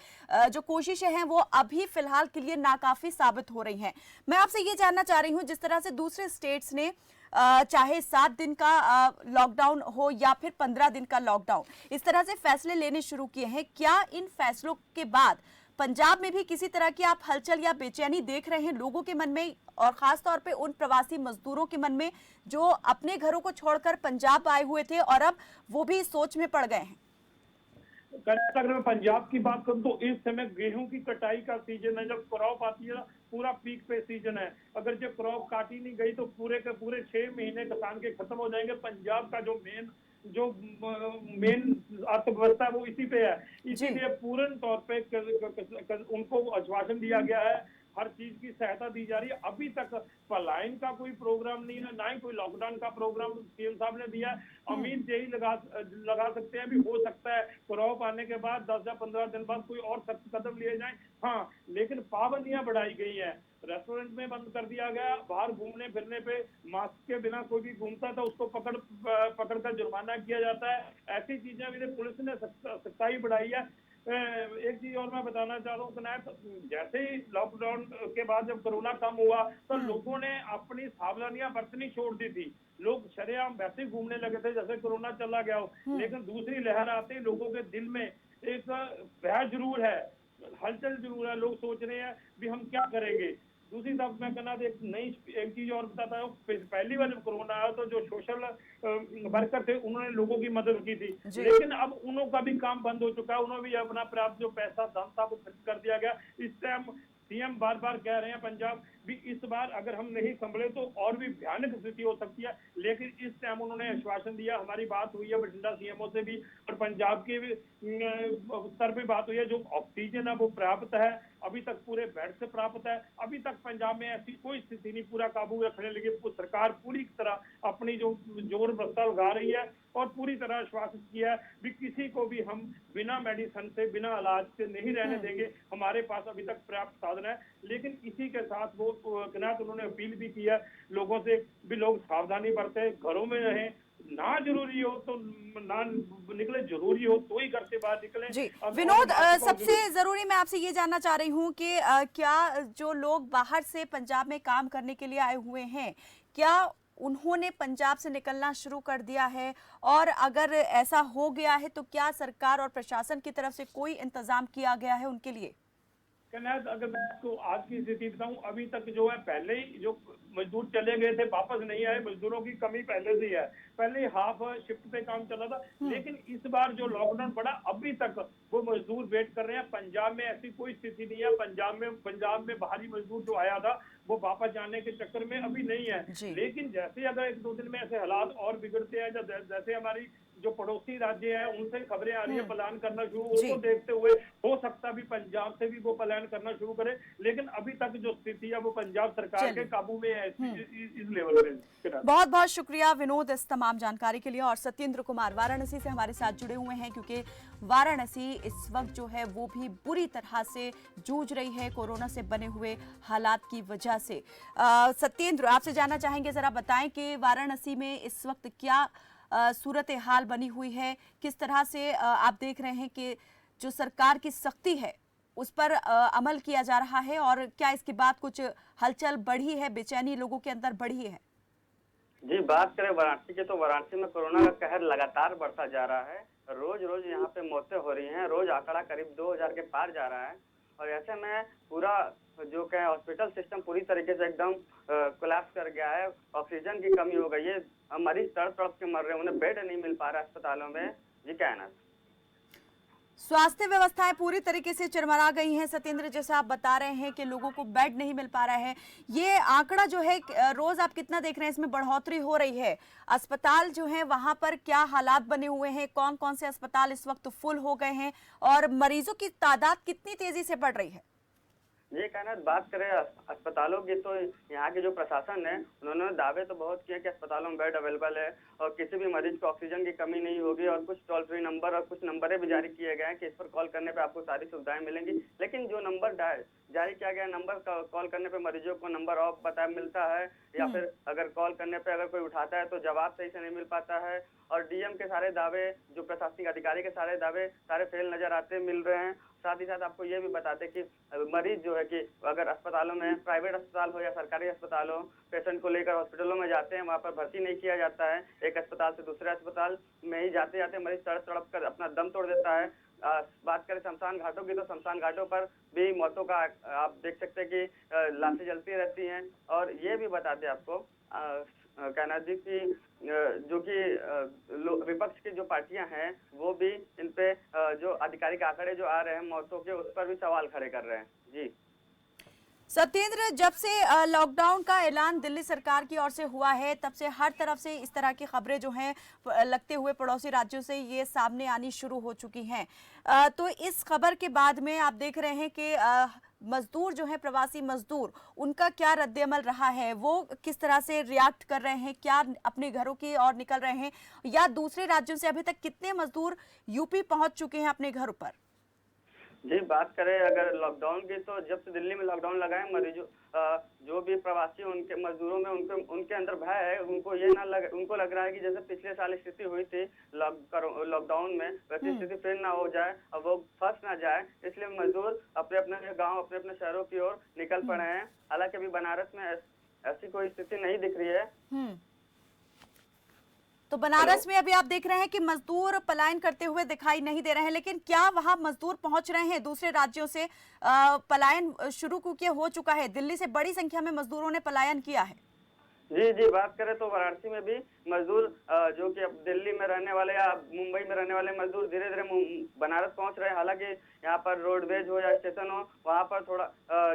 जो कोशिशें हैं वो अभी फिलहाल के लिए नाकाफी साबित हो रही हैं। मैं आपसे ये जानना चाह रही हूँ, जिस तरह से दूसरे स्टेट्स ने चाहे 7 दिन का लॉकडाउन हो या फिर 15 दिन का लॉकडाउन, इस तरह से फैसले लेने शुरू किए हैं, क्या इन फैसलों के बाद पंजाब में भी किसी तरह की आप हलचल या बेचैनी देख रहे हैं लोगों के मन में, और खास तौर पे उन प्रवासी मजदूरों के मन में जो अपने घरों को छोड़कर पंजाब आए हुए थे और अब वो भी सोच में पड़ गए हैं? अगर मैं पंजाब की बात करूं तो इस समय गेहूं की कटाई का सीजन है। जब क्रॉप आती है पूरा पीक पे सीजन है। अगर जब क्रॉप काटी नहीं गई तो पूरे के पूरे 6 महीने किसान के खत्म हो जाएंगे। पंजाब का जो मेन अर्थव्यवस्था है वो इसी पे है। इसीलिए पूर्ण तौर पे उनको आश्वासन दिया गया है, हर चीज की सहायता दी जा रही है। अभी तक पलायन का कोई प्रोग्राम नहीं है, ना ही कोई लॉकडाउन का प्रोग्राम सीएम साहब ने दिया है। उम्मीद यही लगा सकते हैं भी हो सकता है क्रॉप आने के बाद 10 या 15 दिन बाद कोई और सख्त कदम लिए जाएं। हाँ, लेकिन पाबंदियां बढ़ाई गई हैं। रेस्टोरेंट में बंद कर दिया गया। बाहर घूमने फिरने पे मास्क के बिना कोई भी घूमता था उसको पकड़ कर जुर्माना किया जाता है। ऐसी चीजें भी पुलिस ने सख्ताई बढ़ाई है। एक चीज और मैं बताना चाहता हूँ, जैसे ही लॉकडाउन के बाद जब कोरोना कम हुआ तो लोगों ने अपनी सावधानियां बरतनी छोड़ दी थी। लोग शरेआम वैसे ही घूमने लगे थे जैसे कोरोना चला गया हो। लेकिन दूसरी लहर आते ही लोगों के दिल में एक भय जरूर है, हलचल जरूर है। लोग सोच रहे हैं भी हम क्या करेंगे। दूसरी तरफ मैं कहना एक चीज और बताता हूँ, पहली बार जब कोरोना आया तो जो सोशल वर्कर थे उन्होंने लोगों की मदद की थी। लेकिन अब उन्हों का भी काम बंद हो चुका है। उन्होंने भी अपना प्राप्त जो पैसा धन था वो खर्च कर दिया गया। इस टाइम सीएम बार बार कह रहे हैं पंजाब भी इस बार अगर हम नहीं संभले तो और भी भयानक स्थिति हो सकती है। लेकिन इस टाइम उन्होंने आश्वासन दिया, हमारी बात हुई है बठिंडा सीएमओ से भी और पंजाब के स्तर पे बात हुई है, जो ऑक्सीजन है वो प्राप्त है। अभी तक पूरे बेड से प्राप्त है। अभी तक पंजाब में ऐसी कोई स्थिति नहीं, पूरा काबू रखने लगी सरकार पूरी तरह अपनी जो जोर बस्ता लगा रही है और पूरी तरह आश्वासित किया है भी किसी को भी हम बिना मेडिसिन से, बिना इलाज से नहीं रहने देंगे। हमारे पास अभी तक पर्याप्त साधन है, लेकिन इसी के साथ वो उन्होंने अपील भी की है लोगों से भी लोग सावधानी बरतें, घरों में रहें, ना जरूरी हो तो ना निकले, जरूरी हो तो ही घर से बाहर निकले। जी विनोद, सबसे जरूरी मैं आपसे ये जानना चाह रही हूँ कि क्या जो लोग बाहर से पंजाब में काम करने के लिए आए हुए हैं, क्या उन्होंने पंजाब से निकलना शुरू कर दिया है? और अगर ऐसा हो गया है तो क्या सरकार और प्रशासन की तरफ से कोई इंतजाम किया गया है उनके लिए? अगर मैं आपको आज की स्थिति बताऊं, अभी तक जो है पहले ही जो मजदूर चले गए थे वापस नहीं आए। मजदूरों की कमी पहले से ही है, पहले ही हाफ शिफ्ट पे काम चला था, लेकिन इस बार जो लॉकडाउन पड़ा अभी तक वो मजदूर वेट कर रहे हैं। पंजाब में ऐसी कोई स्थिति नहीं है, पंजाब में बाहरी मजदूर जो आया था वो वापस जाने के चक्कर में अभी नहीं है। लेकिन जैसे अगर 1-2 दिन में ऐसे हालात और बिगड़ते हैं, जैसे हमारी जो पड़ोसी राज्य है उनसे खबरें आ रही है पलायन करना शुरू, उसको देखते हुए हो सकता भी पंजाब से भी वो पलायन करना शुरू करे। लेकिन अभी तक जो स्थिति है वो पंजाब सरकार के काबू में है इस लेवल पे। बहुत बहुत शुक्रिया विनोद इस तमाम जानकारी के लिए। और सत्येंद्र कुमार वाराणसी से हमारे साथ जुड़े हुए हैं, क्योंकि वाराणसी इस वक्त जो है वो भी बुरी तरह से जूझ रही है कोरोना से बने हुए हालात की वजह से। सत्येंद्र, आपसे जानना चाहेंगे, जरा बताएं कि वाराणसी में इस वक्त क्या सूरत हाल बनी हुई है, किस तरह से आप देख रहे हैं कि जो सरकार की सख्ती है उस पर अमल किया जा रहा है, और क्या इसके बाद कुछ हलचल बढ़ी है, बेचैनी लोगों के अंदर बढ़ी है? जी, बात करें वाराणसी की तो वाराणसी में कोरोना का कहर लगातार बढ़ता जा रहा है। रोज रोज यहाँ पे मौतें हो रही हैं, रोज आंकड़ा करीब 2000 के पार जा रहा है। और ऐसे में पूरा जो क्या हॉस्पिटल सिस्टम पूरी तरीके से एकदम कोलैप्स कर गया है। ऑक्सीजन की कमी हो गई है, मरीज तड़प तड़प के मर रहे हैं, उन्हें बेड नहीं मिल पा रहा है अस्पतालों में। जी क्या है ना, स्वास्थ्य व्यवस्थाएं पूरी तरीके से चरमरा गई हैं। सत्येंद्र, जैसा आप बता रहे हैं कि लोगों को बेड नहीं मिल पा रहा है, ये आंकड़ा जो है रोज आप कितना देख रहे हैं, इसमें बढ़ोतरी हो रही है। अस्पताल जो है वहां पर क्या हालात बने हुए हैं, कौन कौन से अस्पताल इस वक्त फुल हो गए हैं, और मरीजों की तादाद कितनी तेजी से बढ़ रही है? ये कहना, बात करें अस्पतालों की तो यहाँ के जो प्रशासन है उन्होंने दावे तो बहुत किए कि अस्पतालों में बेड अवेलेबल है और किसी भी मरीज को ऑक्सीजन की कमी नहीं होगी, और कुछ टोल फ्री नंबर और कुछ नंबरें भी जारी किए गए हैं कि इस पर कॉल करने पे आपको सारी सुविधाएं मिलेंगी। लेकिन जो नंबर जारी किया गया, नंबर कॉल करने पे मरीजों को नंबर ऑफ बता मिलता है, या फिर अगर कॉल करने पे अगर कोई उठाता है तो जवाब सही से नहीं मिल पाता है। और डीएम के सारे दावे, जो प्रशासनिक अधिकारी के सारे दावे सारे फेल नजर आते मिल रहे हैं। साथ ही साथ आपको ये भी बताते कि मरीज जो है कि अगर अस्पतालों में, प्राइवेट अस्पताल हो या सरकारी अस्पताल हो, पेशेंट को लेकर हॉस्पिटलों में जाते हैं, वहाँ पर भर्ती नहीं किया जाता है। एक अस्पताल से दूसरे अस्पताल में ही जाते जाते मरीज तड़प तड़प कर अपना दम तोड़ देता है। बात करें शमशान घाटों की तो शमशान घाटों पर भी मौतों का आप देख सकते हैं कि लाशें जलती रहती हैं। और ये भी बताते आपको कहना जी कि जो कि विपक्ष की जो पार्टियां हैं वो भी इन पे जो आधिकारिक आंकड़े जो आ रहे हैं मौतों के, उस पर भी सवाल खड़े कर रहे हैं। जी सत्येंद्र, जब से लॉकडाउन का ऐलान दिल्ली सरकार की ओर से हुआ है, तब से हर तरफ से इस तरह की खबरें जो हैं लगते हुए पड़ोसी राज्यों से ये सामने आनी शुरू हो चुकी हैं। तो इस खबर के बाद में आप देख रहे हैं कि मजदूर जो है, प्रवासी मजदूर, उनका क्या रद्द-ए-अमल रहा है, वो किस तरह से रिएक्ट कर रहे हैं, क्या अपने घरों की ओर निकल रहे हैं, या दूसरे राज्यों से अभी तक कितने मजदूर यूपी पहुंच चुके हैं अपने घरों पर? जी, बात करें अगर लॉकडाउन की तो जब से दिल्ली में लॉकडाउन लगा है, मरीजों जो भी प्रवासी उनके मजदूरों में उनके अंदर भय है। उनको लग रहा है कि जैसे पिछले साल स्थिति हुई थी लॉकडाउन में, वैसी स्थिति फिर ना हो जाए और वो फंस ना जाए, इसलिए मजदूर अपने अपने गाँव, अपने अपने शहरों की ओर निकल पड़े हैं। हालांकि अभी बनारस में ऐसी कोई स्थिति नहीं दिख रही है। तो बनारस में अभी आप देख रहे हैं कि मजदूर पलायन करते हुए दिखाई नहीं दे रहे हैं, लेकिन क्या वहां मजदूर पहुंच रहे हैं? दूसरे राज्यों से पलायन शुरू क्योंकि हो चुका है, दिल्ली से बड़ी संख्या में मजदूरों ने पलायन किया है। जी, बात करें तो वाराणसी में भी मजदूर जो कि अब दिल्ली में रहने वाले या मुंबई में रहने वाले मजदूर धीरे धीरे बनारस पहुंच रहे हैं। हालांकि यहाँ पर रोडवेज हो या स्टेशन हो, वहाँ पर थोड़ा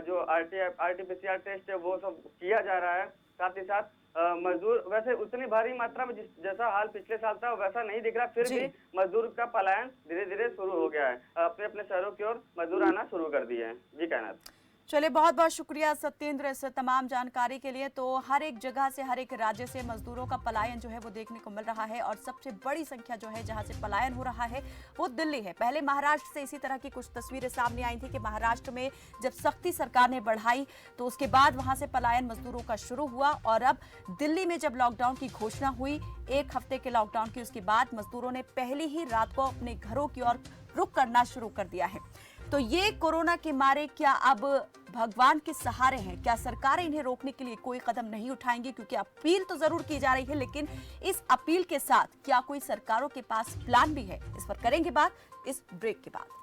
जो RT-PCR टेस्ट है वो सब किया जा रहा है। साथ ही साथ मजदूर वैसे उतनी भारी मात्रा में जैसा हाल पिछले साल था वैसा नहीं दिख रहा, फिर भी मजदूर का पलायन धीरे धीरे शुरू हो गया है। अपने अपने शहरों की ओर मजदूर आना शुरू कर दिए हैं। जी कायनात। चलिए, बहुत बहुत शुक्रिया सत्येंद्र इस तमाम जानकारी के लिए। तो हर एक जगह से, हर एक राज्य से मजदूरों का पलायन जो है वो देखने को मिल रहा है और सबसे बड़ी संख्या जो है जहां से पलायन हो रहा है वो दिल्ली है। पहले महाराष्ट्र से इसी तरह की कुछ तस्वीरें सामने आई थी कि महाराष्ट्र में जब सख्ती सरकार ने बढ़ाई तो उसके बाद वहां से पलायन मजदूरों का शुरू हुआ और अब दिल्ली में जब लॉकडाउन की घोषणा हुई, 1 हफ्ते के लॉकडाउन की, उसके बाद मजदूरों ने पहली ही रात को अपने घरों की ओर रुख करना शुरू कर दिया है। तो ये कोरोना के मारे क्या अब भगवान के सहारे हैं? क्या सरकारें इन्हें रोकने के लिए कोई कदम नहीं उठाएंगी? क्योंकि अपील तो जरूर की जा रही है, लेकिन इस अपील के साथ क्या कोई सरकारों के पास प्लान भी है? इस पर करेंगे बात इस ब्रेक के बाद।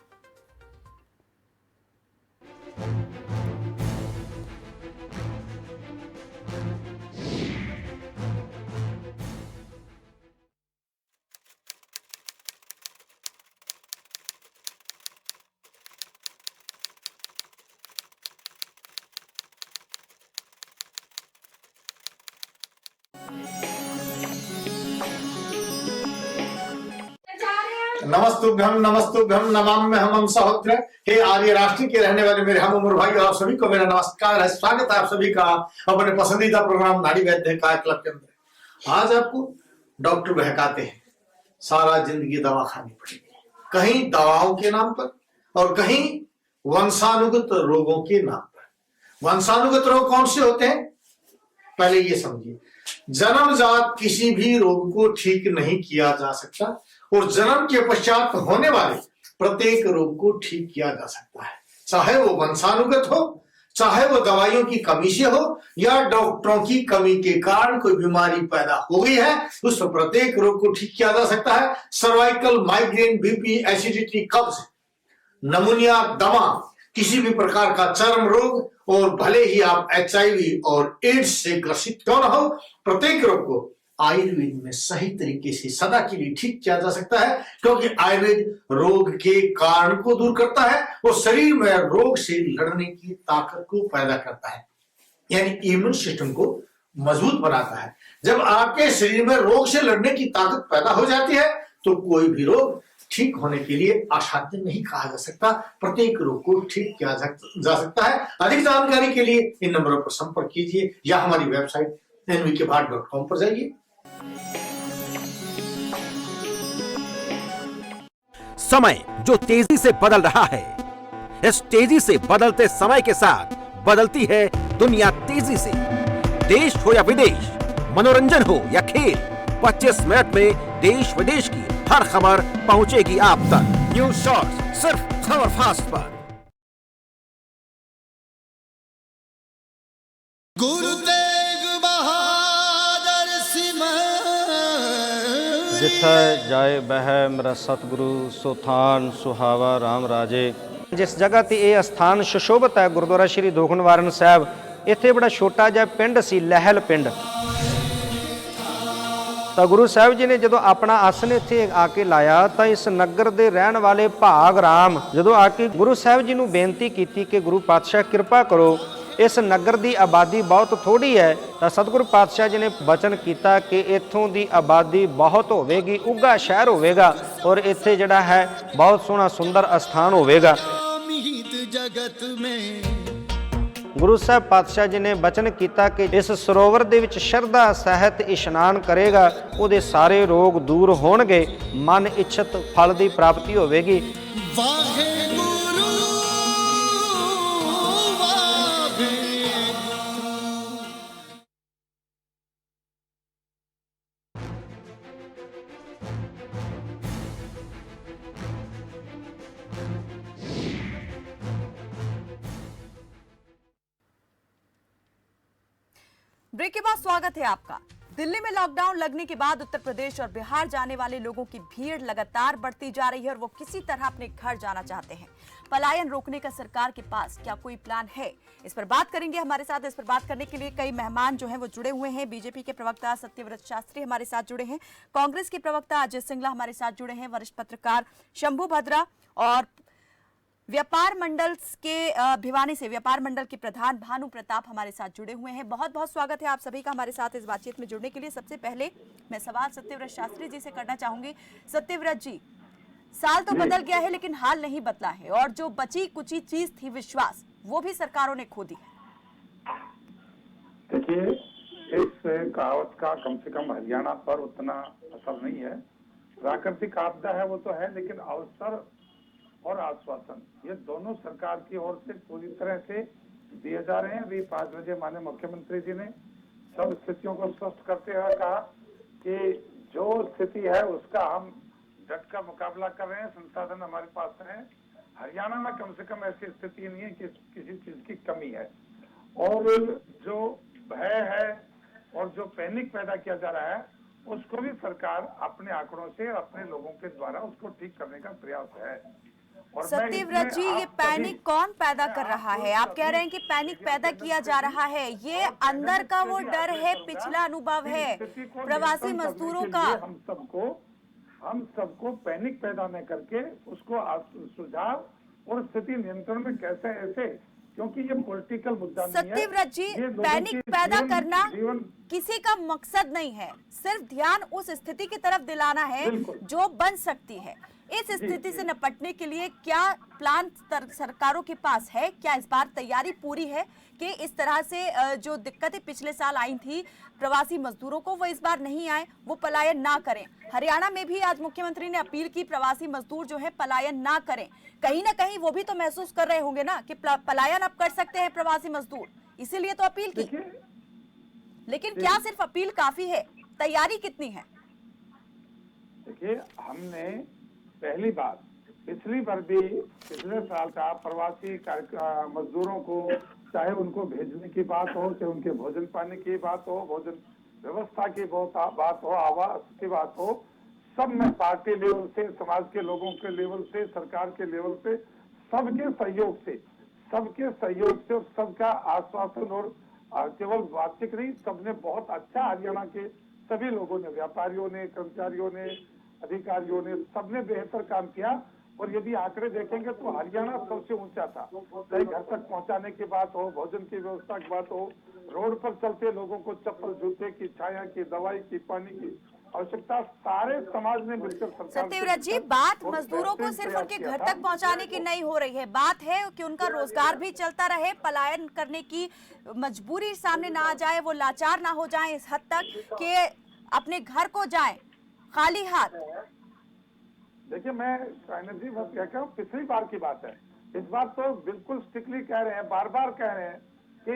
नमस्तुभ्यम नमाम्यहम् सहोदर। हे आर्य राष्ट्र के रहने वाले मेरे हम उम्र भाई, आप सभी को मेरा नमस्कार है। स्वागत है आप सभी का अपने पसंदीदा प्रोग्राम नाड़ी वैद्य काय क्लब के अंदर। आज आपको डॉक्टर बहकाते हैं, सारा जिंदगी दवा खानी पड़ेगी, कहीं दवाओं के नाम पर और कहीं वंशानुगत रोगों के नाम पर। वंशानुगत रोग कौन से होते हैं पहले ये समझिए। जन्मजात किसी भी रोग को ठीक नहीं किया जा सकता और जन्म के पश्चात होने वाले प्रत्येक रोग को ठीक किया जा सकता है, चाहे वो वंशानुगत हो, चाहे वो दवाइयों की कमी से हो या डॉक्टरों की कमी के कारण कोई बीमारी पैदा हो गई है, उस प्रत्येक रोग को ठीक किया जा सकता है। सर्वाइकल, माइग्रेन, बीपी, एसिडिटी, कब्ज, नमूनिया, दमा, किसी भी प्रकार का चर्म रोग और भले ही आप HIV और एड्स से ग्रसित क्यों न हो, प्रत्येक रोग को आयुर्वेद में सही तरीके से सदा के लिए ठीक किया जा सकता है, क्योंकि आयुर्वेद रोग के कारण को दूर करता है और शरीर में रोग से लड़ने की ताकत को पैदा करता है, यानी इम्यून सिस्टम को मजबूत बनाता है। जब आपके शरीर में रोग से लड़ने की ताकत पैदा हो जाती है तो कोई भी रोग ठीक होने के लिए असाध्य नहीं कहा जा सकता। प्रत्येक रोग को ठीक किया जा सकता है। अधिक जानकारी के लिए इन नंबरों पर संपर्क कीजिए या हमारी वेबसाइट nvkbhat.com पर जाइए। समय जो तेजी से बदल रहा है, इस तेजी से बदलते समय के साथ बदलती है दुनिया तेजी से। देश हो या विदेश, मनोरंजन हो या खेल, 25 मिनट में देश विदेश की हर खबर पहुंचेगी आप तक। न्यूज शॉर्ट सिर्फ खबर फास्ट पर। जिथे जाए बह मेरा सतगुरु सुथान सुहावा राम राजे। जिस जगह ते ये स्थान सुशोभित है गुरुद्वारा श्री दोखनवाਰਨ साहब, इत्थे बड़ा छोटा जिहा पिंड सी लहल पिंड। तो गुरु साहब जी ने जो अपना आसन इत्थे आके लाया तो इस नगर के रहने वाले भाग राम जो आके गुरु साहब जी नूं बेनती की कि गुरु पातशाह कृपा करो, इस नगर की आबादी बहुत थोड़ी है, तो सतगुरु पातशाह जी ने वचन किया कि इत्थों की आबादी बहुत होवेगी, उगा शहर होवेगा और इत्थे जिहड़ा है बहुत सोहना सुंदर स्थान होवेगा। गुरु साहब पातशाह जी ने वचन किया कि इस सरोवर दे विच शरधा सहित इशनान करेगा, उहदे सारे रोग दूर होणगे, मन इच्छित फल की प्राप्ति होवेगी। ब्रेक के बाद स्वागत है आपका। दिल्ली में लॉकडाउन लगने के बाद उत्तर प्रदेश और बिहार जाने वाले लोगों की भीड़ लगातार बढ़ती जा रही है और वो किसी तरह अपने घर जाना चाहते हैं। पलायन रोकने का सरकार के पास क्या कोई प्लान है? इस पर बात करेंगे। हमारे साथ इस पर बात करने के लिए कई मेहमान जो हैं वो जुड़े हुए हैं। बीजेपी के प्रवक्ता सत्यव्रत शास्त्री हमारे साथ जुड़े हैं, कांग्रेस के प्रवक्ता अजय सिंगला हमारे साथ जुड़े हैं, वरिष्ठ पत्रकार शंभू भद्रा और व्यापार मंडल के भिवानी से व्यापार मंडल के प्रधान भानु प्रताप हमारे साथ जुड़े हुए हैं। बहुत बहुत स्वागत है आप सभी का हमारे साथ इस बातचीत में जुड़ने के लिए। सबसे पहले मैं सवाल सत्यव्रत शास्त्री जी से करना चाहूंगी। सत्यव्रत जी, साल तो बदल गया है लेकिन हाल नहीं बदला है और जो बची कुची चीज थी विश्वास, वो भी सरकारों ने खो दी है। देखिए, इस कहावत का कम से कम हरियाणा पर उतना असर नहीं है। प्राकृतिक आपदा है वो तो है, लेकिन अवसर और आश्वासन ये दोनों सरकार की ओर से पूरी तरह से दिए जा रहे हैं। अभी 5 बजे माननीय मुख्यमंत्री जी ने सब स्थितियों को स्पष्ट करते हुए कहा कि जो स्थिति है उसका हम डट कर मुकाबला कर रहे हैं, संसाधन हमारे पास है। हरियाणा में कम से कम ऐसी स्थिति नहीं है कि किसी चीज की कमी है। और जो भय है और जो पैनिक पैदा किया जा रहा है उसको भी सरकार अपने आंकड़ों से अपने लोगों के द्वारा उसको ठीक करने का प्रयास है। सत्यव्रत जी, ये पैनिक कौन पैदा कर रहा है? आप कह रहे हैं कि पैनिक पैदा किया जा रहा है, ये अंदर का वो डर है, पिछला अनुभव है प्रवासी मजदूरों का। हम सबको पैनिक पैदा न करके उसको सुझाव और स्थिति नियंत्रण में कैसे ऐसे, क्योंकि ये पॉलिटिकल मुद्दा नहीं है। सत्यव्रत जी, पैनिक पैदा करना किसी का मकसद नहीं है, सिर्फ ध्यान उस स्थिति की तरफ दिलाना है जो बन सकती है। इस स्थिति से निपटने के लिए क्या प्लान सरकारों के पास है? क्या इस बार तैयारी पूरी है कि इस तरह से जो दिक्कतें पिछले साल आई थी प्रवासी मजदूरों को, वो इस बार नहीं आए, वो पलायन ना करें? हरियाणा में भी आज मुख्यमंत्री ने अपील की प्रवासी मजदूर जो है पलायन ना करें। कहीं ना कहीं वो भी तो महसूस कर रहे होंगे ना कि पलायन अब कर सकते हैं प्रवासी मजदूर, इसीलिए तो अपील की। लेकिन क्या सिर्फ अपील काफी है? तैयारी कितनी है? देखिए, हमने पहली बार पिछली बार भी पिछले साल का प्रवासी मजदूरों को, चाहे उनको भेजने की बात हो, चाहे उनके भोजन पानी की बात हो, भोजन व्यवस्था की बात हो, आवास की बात हो, सब में पार्टी लेवल से, समाज के लोगों के लेवल से, सरकार के लेवल से, सबके सहयोग से और सबका आश्वासन और केवल बातचीत नहीं, सबने बहुत अच्छा, हरियाणा के सभी लोगों ने, व्यापारियों ने, कर्मचारियों ने, अधिकारियों ने, सबने बेहतर काम किया। और यदि आंकड़े देखेंगे तो हरियाणा सबसे ऊंचा था, चाहे घर तक पहुंचाने की बात हो, भोजन की व्यवस्था की बात हो, रोड पर चलते लोगों को चप्पल, जूते की, छाया की, दवाई की, पानी की आवश्यकता सारे समाज ने मिलकर सरकार। सत्यव्रत जी, बात मजदूरों को सिर्फ उनके घर तक पहुंचाने की नहीं हो रही है, बात है कि उनका रोजगार भी चलता रहे, पलायन करने की मजबूरी सामने ना आ जाए, वो लाचार ना हो जाए इस हद तक कि अपने घर को जाए खाली हाथ। देखिए, मैं जी बस कहता हूँ, पिछली बार की बात है, इस बार तो बिल्कुल स्ट्रिक्टली कह रहे हैं, बार बार कह रहे हैं कि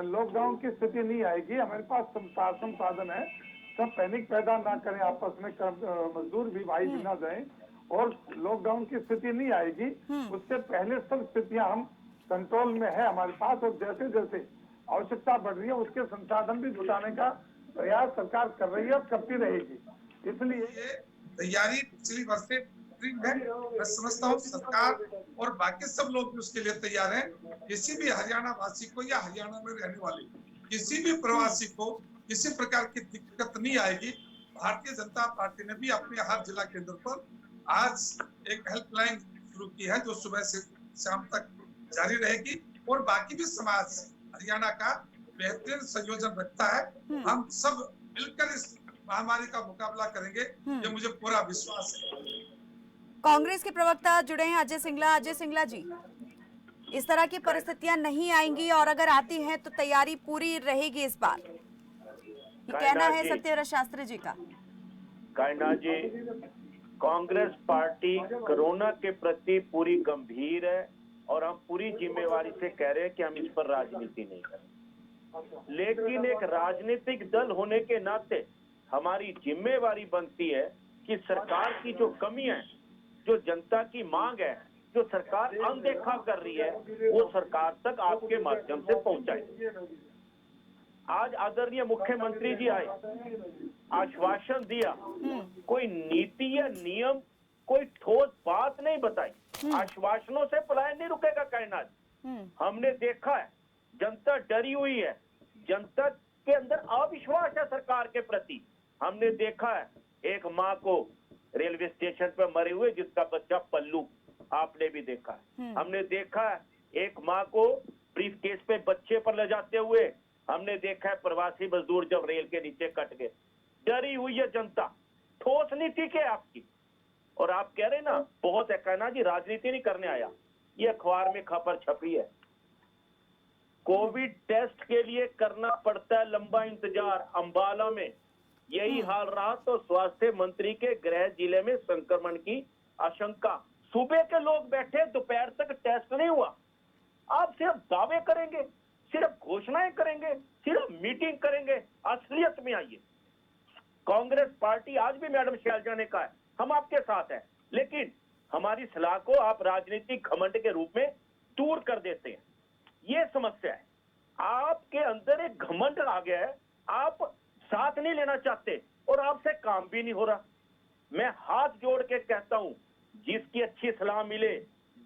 लॉकडाउन की स्थिति नहीं आएगी, हमारे पास संसाधन है, सब पैनिक पैदा ना करें, आपस में मजदूर भी भाई भी ना जाएं, और लॉकडाउन की स्थिति नहीं आएगी। उससे पहले सब स्थितियां हम कंट्रोल में है हमारे पास, और जैसे जैसे आवश्यकता बढ़ रही है उसके संसाधन भी जुटाने का प्रयास सरकार कर रही है और करती रहेगी। इसलिए तैयारी पिछली वर्ष से मैं समझता हूँ सरकार और बाकी सब लोग भी उसके लिए तैयार हैं। किसी भी हरियाणा वासी को या हरियाणा में रहने वाले किसी भी प्रवासी को किसी प्रकार की दिक्कत नहीं आएगी। भारतीय जनता पार्टी ने भी अपने हर जिला केंद्र पर आज एक हेल्पलाइन शुरू की है जो सुबह से शाम तक जारी रहेगी, और बाकी भी समाज हरियाणा का बेहतरीन संयोजन रखता है। हम सब मिलकर इस महामारी का मुकाबला करेंगे, ये मुझे पूरा विश्वास है। कांग्रेस के प्रवक्ता जुड़े हैं अजय सिंगला। अजय सिंगला जी, इस तरह की परिस्थितियां नहीं आएंगी और अगर आती हैं तो तैयारी पूरी रहेगी इस बार, ये कहना है सत्यव्रत शास्त्री जी का। कायना जी, कांग्रेस पार्टी कोरोना के प्रति पूरी गंभीर है और हम पूरी जिम्मेवारी से कह रहे हैं कि हम इस पर राजनीति नहीं करें, लेकिन एक राजनीतिक दल होने के नाते हमारी जिम्मेवारी बनती है कि सरकार की जो कमियां हैं, जो जनता की मांग है, जो सरकार अनदेखा कर रही है, वो सरकार तक आपके माध्यम से पहुंचाए। आज आदरणीय मुख्यमंत्री जी आए, आश्वासन दिया, कोई नीति या नियम, कोई ठोस बात नहीं बताई। आश्वासनों से पलायन नहीं रुकेगा कायनात। हमने देखा है जनता डरी हुई है, जनता के अंदर अविश्वास है सरकार के प्रति। हमने देखा है एक माँ को रेलवे स्टेशन पर मरे हुए जिसका बच्चा पल्लू, आपने भी देखा है। हमने देखा है एक माँ को ब्रीफ केस पे बच्चे पर ले जाते हुए, हमने देखा है प्रवासी मजदूर जब रेल के नीचे कट गए। डरी हुई है जनता। ठोस नीति क्या है आपकी? और आप कह रहे ना बहुत है, कहना जी राजनीति नहीं करने आया, ये अखबार में खबर छपी है। कोविड टेस्ट के लिए करना पड़ता है लंबा इंतजार। अंबाला में यही हाल रहा तो स्वास्थ्य मंत्री के गृह जिले में संक्रमण की आशंका। सुबह के लोग बैठे, दोपहर तक टेस्ट नहीं हुआ। आप सिर्फ दावे करेंगे, सिर्फ घोषणाएं करेंगे, सिर्फ मीटिंग करेंगे। असलियत में आइए। कांग्रेस पार्टी आज भी मैडम शैलजा ने कहा है हम आपके साथ हैं, लेकिन हमारी सलाह को आप राजनीतिक घमंड के रूप में दूर कर देते हैं। ये समस्या है। आपके अंदर एक घमंड आ गया है, आप साथ नहीं लेना चाहते और आपसे काम भी नहीं हो रहा। मैं हाथ जोड़ के कहता हूं, जिसकी अच्छी सलाह मिले,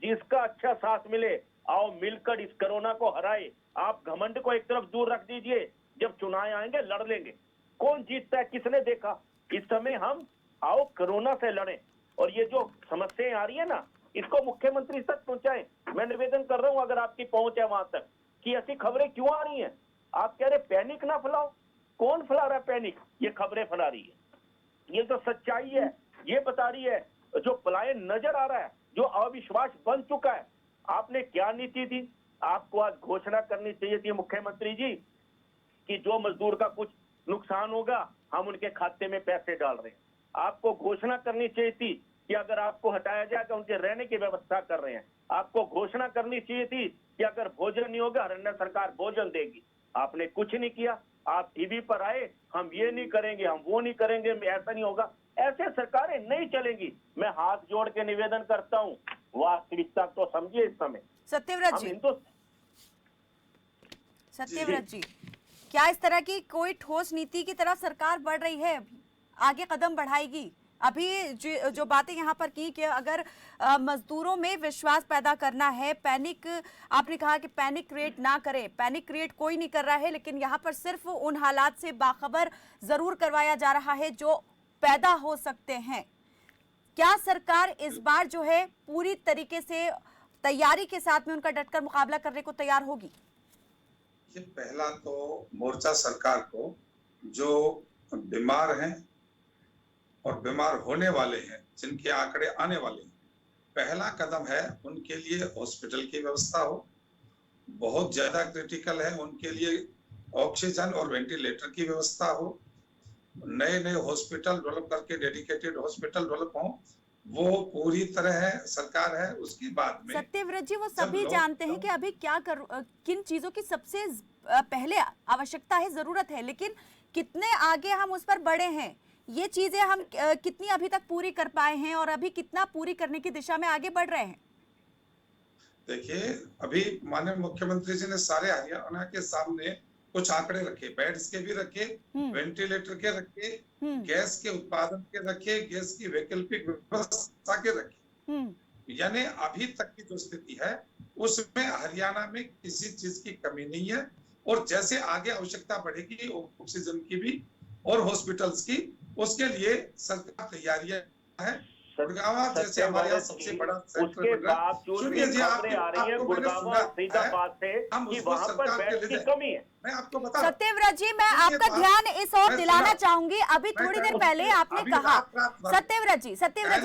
जिसका अच्छा साथ मिले, आओ मिलकर इस कोरोना को हराए। आप घमंड को एक तरफ दूर रख दीजिए, जब चुनाव आएंगे लड़ लेंगे। कौन जीतता है किसने देखा। इस समय हम आओ कोरोना से लड़ें। और ये जो समस्याएं आ रही है ना, इसको मुख्यमंत्री तक पहुंचाएं। मैं निवेदन कर रहा हूं, अगर आपकी पहुंच है वहां तक, कि ऐसी खबरें क्यों आ रही हैं। आप कह रहे पैनिक ना फैलाओ, कौन फैला रहा है पैनिक? ये खबरें फैला रही है। ये जो सच्चाई है ये बता रही है, जो पलायन नजर आ रहा है, जो अविश्वास बन चुका है। आपने क्या नीति दी? आपको आज घोषणा करनी चाहिए थी मुख्यमंत्री जी कि जो मजदूर का कुछ नुकसान होगा हम उनके खाते में पैसे डाल रहे हैं। आपको घोषणा करनी चाहिए थी कि अगर आपको हटाया जाएगा उनके रहने की व्यवस्था कर रहे हैं। आपको घोषणा करनी चाहिए थी कि अगर भोजन नहीं होगा हरियाणा सरकार भोजन देगी। आपने कुछ नहीं किया। आप टीवी पर आए, हम ये नहीं करेंगे, हम वो नहीं करेंगे, ऐसा नहीं होगा। ऐसे सरकारें नहीं चलेंगी। मैं हाथ जोड़ के निवेदन करता हूँ, वास्तविकता तो समझिए। इस समय सत्यव्रत जी, क्या इस तरह की कोई ठोस नीति की तरफ सरकार बढ़ रही है? आगे कदम बढ़ाएगी? अभी जो बातें यहाँ पर की कि अगर मजदूरों में विश्वास पैदा करना है, पैनिक, आपने कहा कि पैनिक क्रिएट ना करें। पैनिक क्रिएट कोई नहीं कर रहा है, लेकिन यहाँ पर सिर्फ उन हालात से बाखबर जरूर करवाया जा रहा है जो पैदा हो सकते हैं। क्या सरकार इस बार जो है पूरी तरीके से तैयारी के साथ में उनका डटकर मुकाबला करने को तैयार होगी? ये पहला तो मोर्चा सरकार को, जो बीमार हैं और बीमार होने वाले हैं, जिनके आंकड़े आने वाले हैं, पहला कदम है उनके लिए हॉस्पिटल की व्यवस्था हो। बहुत ज्यादा क्रिटिकल है उनके लिए ऑक्सीजन और वेंटिलेटर की व्यवस्था हो। नए नए हॉस्पिटल डेवलप करके, डेडिकेटेड हॉस्पिटल डेवलप हो, वो पूरी तरह है सरकार है। उसके बाद में सत्यव्रत जी, वो सभी जानते हैं कि अभी क्या किन चीजों की सबसे पहले आवश्यकता है, जरूरत है, लेकिन कितने आगे हम उस पर बढ़े हैं, ये चीजें हम कितनी अभी तक पूरी कर पाए हैं और अभी कितना पूरी करने की दिशा में आगे बढ़ रहे हैं? देखिए, अभी माननीय मुख्यमंत्री जी ने सारे हरियाणा के सामने कुछ आंकड़े रखे, बेड्स के भी रखे, वेंटिलेटर के रखे, गैस के उत्पादन के रखे, गैस की वैकल्पिक व्यवस्था के रखे। यानी अभी तक की जो स्थिति है उसमें हरियाणा में किसी चीज की कमी नहीं है। और जैसे आगे आवश्यकता बढ़ेगी ऑक्सीजन की भी और हॉस्पिटल्स की, उसके लिए सरकार तैयारियां है। गुड़गांव जैसे हमारे यहाँ सबसे बड़ा सेंटर बन रहा है। सुनिए जी, आपको मैंने सुना है, हम उसको सरकार के लिए कमी है। मैं आपको बता, सत्यव्रत जी, मैं आपका ध्यान इस ओर दिलाना चाहूंगी। अभी थोड़ी देर पहले आपने कहा, सत्यव्रत जी,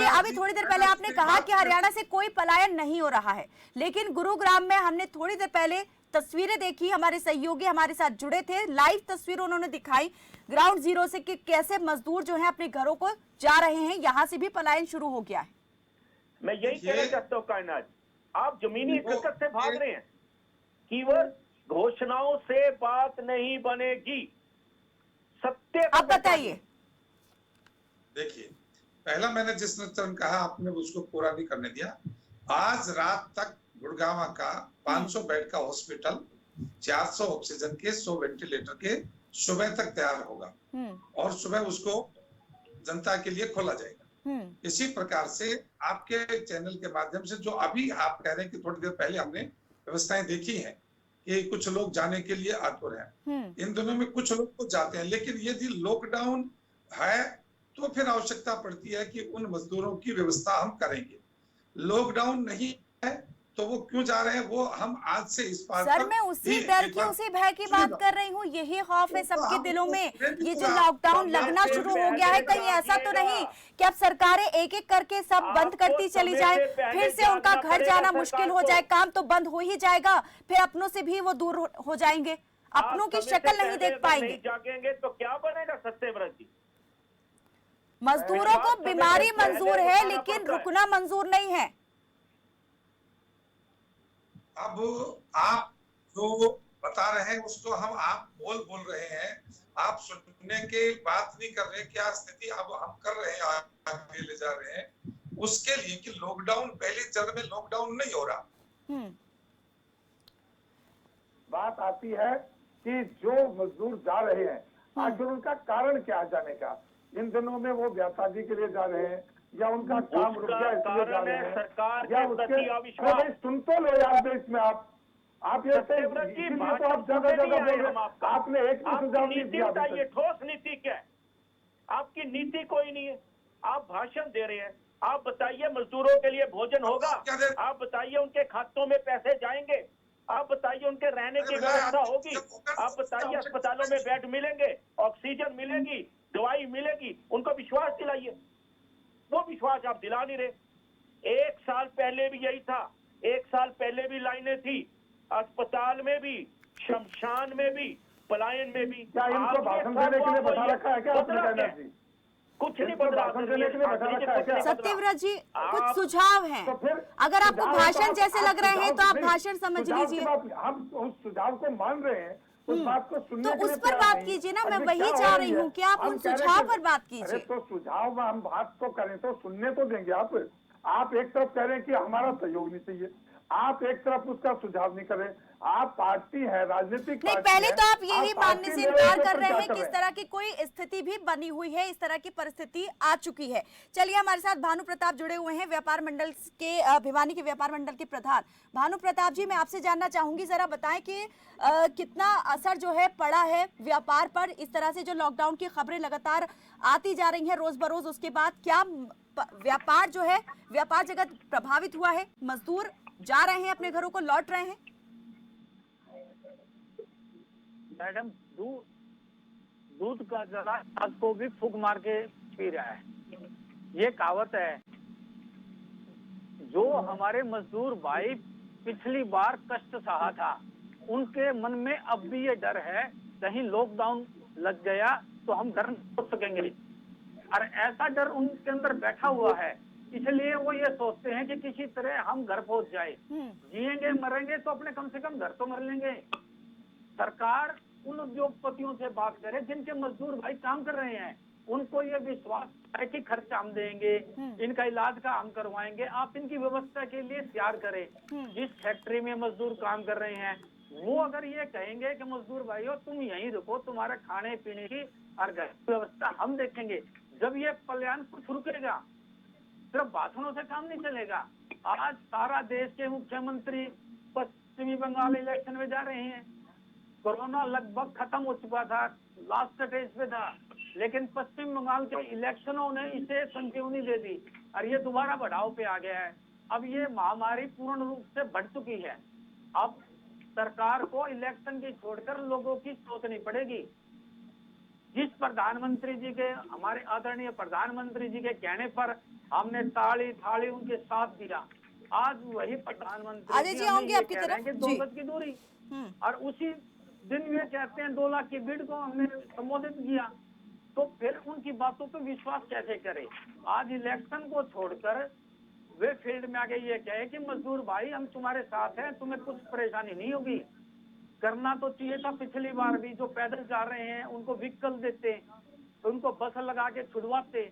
अभी थोड़ी देर पहले आपने कहा कि हरियाणा से कोई पलायन नहीं हो रहा है, लेकिन गुरुग्राम में हमने थोड़ी देर पहले तस्वीरें देखी, हमारे सहयोगी हमारे साथ जुड़े थे, लाइव तस्वीर उन्होंने दिखाई ग्राउंड जीरो से कि कैसे मजदूर जो हैं अपने घरों को जा रहे हैं। यहाँ से भी पलायन शुरू हो गया है। मैं यही कहना चाहता हूँ कायनात, आप जमीनी हकीकत से भाग रहे हैं। केवल घोषणाओं से बात नहीं बनेगी, सत्य अब बताइए। देखिए, पहला मैंने जिस टर्म कहा आपने उसको पूरा नहीं करने दिया। आज रात तक गुड़गांव का 500 बेड का हॉस्पिटल 400 ऑक्सीजन के 100 वेंटिलेटर के सुबह तक तैयार होगा और सुबह उसको जनता के लिए खोला जाएगा। इसी प्रकार से आपके चैनल के माध्यम से जो अभी आप कह रहे हैं कि थोड़ी देर पहले हमने व्यवस्थाएं देखी हैं कि कुछ लोग जाने के लिए आतुर हैं, इन दिनों में कुछ लोग तो जाते हैं, लेकिन यदि लॉकडाउन है तो फिर आवश्यकता पड़ती है कि उन मजदूरों की व्यवस्था हम करेंगे। लॉकडाउन नहीं है तो वो क्यों जा रहे हैं, वो हम आज से इस बात सर पर मैं उसी डर की, उसी भय की बात कर रही हूँ। यही खौफ है सबके दिलों में। ये जो लॉकडाउन लगना शुरू हो गया है, कहीं ऐसा तो नहीं कि अब सरकारें एक एक करके सब बंद करती चली जाए, फिर से उनका घर जाना मुश्किल हो जाए, काम तो बंद हो ही जाएगा, फिर अपनों से भी वो दूर हो जाएंगे, अपनों की शक्ल नहीं देख पाएंगे। जागेंगे तो क्या बनेगा सत्यव्रत जी? मजदूरों को बीमारी मंजूर है लेकिन रुकना मंजूर नहीं है। अब आप जो बता रहे हैं उसको आप बोल रहे हैं, आप सुनने के बात नहीं कर रहे। क्या स्थिति अब हम कर रहे हैं, आगे ले जा रहे हैं उसके लिए कि लॉकडाउन, पहले चरण में लॉकडाउन नहीं हो रहा। बात आती है कि जो मजदूर जा रहे हैं आखिर उनका कारण क्या है जाने का? इन दिनों में वो व्यापारी के लिए जा रहे हैं या उनका काम रुक गया इसलिए जा रहे हैं, सरकार या के प्रति उसके अविश्वास। सुन तो लो यार देश में आप ये तो आप ज्यादा बोल रहे हैं। आपने एक भी सुझाव नहीं दिया। बताइए ठोस नीति क्या है? आपकी नीति कोई नहीं है, आप भाषण दे रहे हैं। आप बताइए मजदूरों के लिए भोजन होगा, आप बताइए उनके खातों में पैसे जाएंगे, आप बताइए उनके रहने की व्यवस्था होगी, आप बताइए अस्पतालों में बेड मिलेंगे, ऑक्सीजन मिलेगी, दवाई मिलेगी, उनको विश्वास दिलाइए। वो विश्वास आप दिला नहीं रहे। एक साल पहले भी यही था, एक साल पहले भी लाइनें थी, अस्पताल में भी, शमशान में भी, पलायन में भी। क्या इनको भाषण देने के लिए बैठा रखा है क्या आपने कहना जी? कुछ नहीं बदला। सत्यव्रत जी कुछ सुझाव हैं, अगर आपको भाषण जैसे लग रहे हैं तो आप भाषण समझ लीजिए। हम उस सुझाव को मान रहे हैं, उस बात को सुनने तो उस पर बात कीजिए ना, मैं वही चाह रही हूँ कि आप उन सुझाव पर बात कीजिए। तो सुझाव में हम बात तो करें तो सुनने तो देंगे आप एक तरफ कह रहे हैं कि हमारा सहयोग नहीं चाहिए, आप एक तरफ उसका सुझाव नहीं करें। आप पार्टी है, राजनीतिक नहीं, पहले तो आप यही मानने से इनकार कर रहे हैं कि इस तरह की कोई स्थिति भी बनी हुई है, इस तरह की परिस्थिति आ चुकी है। चलिए हमारे साथ भानु प्रताप जुड़े हुए हैं, व्यापार मंडल के, भिवानी के व्यापार मंडल के प्रधान। भानु प्रताप जी, मैं आपसे जानना चाहूंगी, जरा बताएं कि कितना असर जो है पड़ा है व्यापार पर, इस तरह से जो लॉकडाउन की खबरें लगातार आती जा रही हैं रोज बरोज, उसके बाद क्या व्यापार जो है, व्यापार जगत प्रभावित हुआ है? मजदूर जा रहे हैं अपने घरों को, लौट रहे हैं? मैडम, दूध का जरा आज को भी फूक मार के पी रहा है। ये कहावत है, जो हमारे मजदूर भाई पिछली बार कष्ट सहा था, उनके मन में अब भी ये डर है कहीं लॉकडाउन लग गया तो हम घर नहीं पहुंच सकेंगे, और ऐसा डर उनके अंदर बैठा हुआ है। इसलिए वो ये सोचते हैं कि किसी तरह हम घर पहुंच जाए, जिएंगे मरेंगे तो अपने कम से कम घर तो मर लेंगे। सरकार उन उद्योगपतियों से बात करे जिनके मजदूर भाई काम कर रहे हैं, उनको ये विश्वास है कि खर्चा हम देंगे, इनका इलाज का हम करवाएंगे, आप इनकी व्यवस्था के लिए तैयार करें। जिस फैक्ट्री में मजदूर काम कर रहे हैं वो अगर ये कहेंगे कि मजदूर भाइयों तुम यहीं रुको, तुम्हारे खाने पीने की और घर की व्यवस्था हम देखेंगे, जब ये पलायन कुछ रुकेगा, सिर्फ भाषणों से काम नहीं चलेगा। आज सारा देश के मुख्यमंत्री पश्चिमी बंगाल इलेक्शन में जा रहे हैं। कोरोना लगभग खत्म हो चुका था, लास्ट स्टेज पे था, लेकिन पश्चिम बंगाल के इलेक्शनों ने इसे संजीवनी दे दी और ये दोबारा बढ़ाव पे आ गया है। अब ये महामारी पूर्ण रूप से बढ़ चुकी है। अब सरकार को इलेक्शन की छोड़कर लोगों की सोचनी पड़ेगी। जिस प्रधानमंत्री जी के, हमारे आदरणीय प्रधानमंत्री जी के कहने पर हमने ताली थाली उनके साथ दिया, आज वही प्रधानमंत्री जी आपकी तरफ 2 गज की दूरी, और उसी दिन वे कहते हैं 2 लाख की भीड़ को हमने संबोधित किया, तो फिर उनकी बातों पर विश्वास कैसे करें? आज इलेक्शन को छोड़कर वे फील्ड में आके ये कहे कि मजदूर भाई हम तुम्हारे साथ हैं, तुम्हें कुछ परेशानी नहीं होगी। करना तो चाहिए था पिछली बार भी, जो पैदल जा रहे हैं उनको व्हीकल देते, तो उनको बस लगा के छुड़वाते,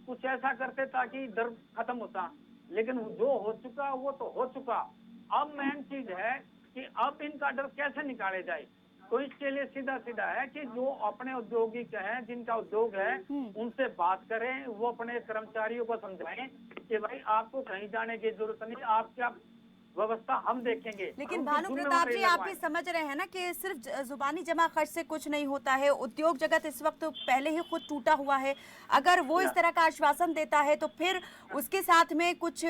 कुछ ऐसा करते ताकि डर खत्म होता। लेकिन जो हो चुका वो तो हो चुका। अब मेन चीज है कि अब इनका डर कैसे निकाले जाए। तो इसके लिए सीधा सीधा है कि जो अपने औद्योगिक हैं, जिनका उद्योग है, उनसे बात करें, वो अपने कर्मचारियों को समझाएं कि भाई आपको कहीं जाने की जरूरत नहीं, आपका व्यवस्था हम देखेंगे। लेकिन भानु प्रताप जी, आप भी समझ रहे हैं ना कि सिर्फ जुबानी जमा खर्च से कुछ नहीं होता है। उद्योग जगत इस वक्त पहले ही खुद टूटा हुआ है। अगर वो इस तरह का आश्वासन देता है तो फिर उसके साथ में कुछ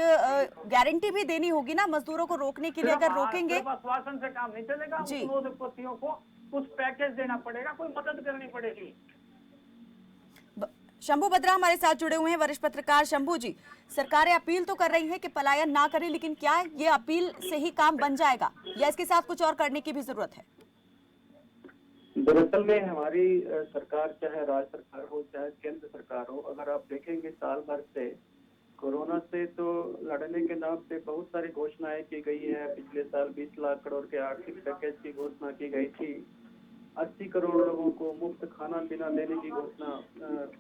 गारंटी भी देनी होगी ना मजदूरों को रोकने के लिए। अगर रोकेंगे, आश्वासन से काम नहीं चलेगा, उद्योगपतियों को कुछ पैकेज देना पड़ेगा, कोई मदद करनी पड़ेगी। शंभू बत्रा हमारे साथ जुड़े हुए हैं, वरिष्ठ पत्रकार। शंभू जी, सरकारें अपील तो कर रही हैं कि पलायन ना करें, लेकिन क्या ये अपील से ही काम बन जाएगा या इसके साथ कुछ और करने की भी जरूरत है? दरअसल में हमारी सरकार, चाहे राज्य सरकार हो चाहे केंद्र सरकार हो, अगर आप देखेंगे साल भर से कोरोना से तो लड़ने के नाम पे बहुत सारी घोषणाएं की गई है। पिछले साल 20 लाख करोड़ के आर्थिक पैकेज की घोषणा की गई थी। 80 करोड़ लोगों को मुफ्त खाना पीना देने की घोषणा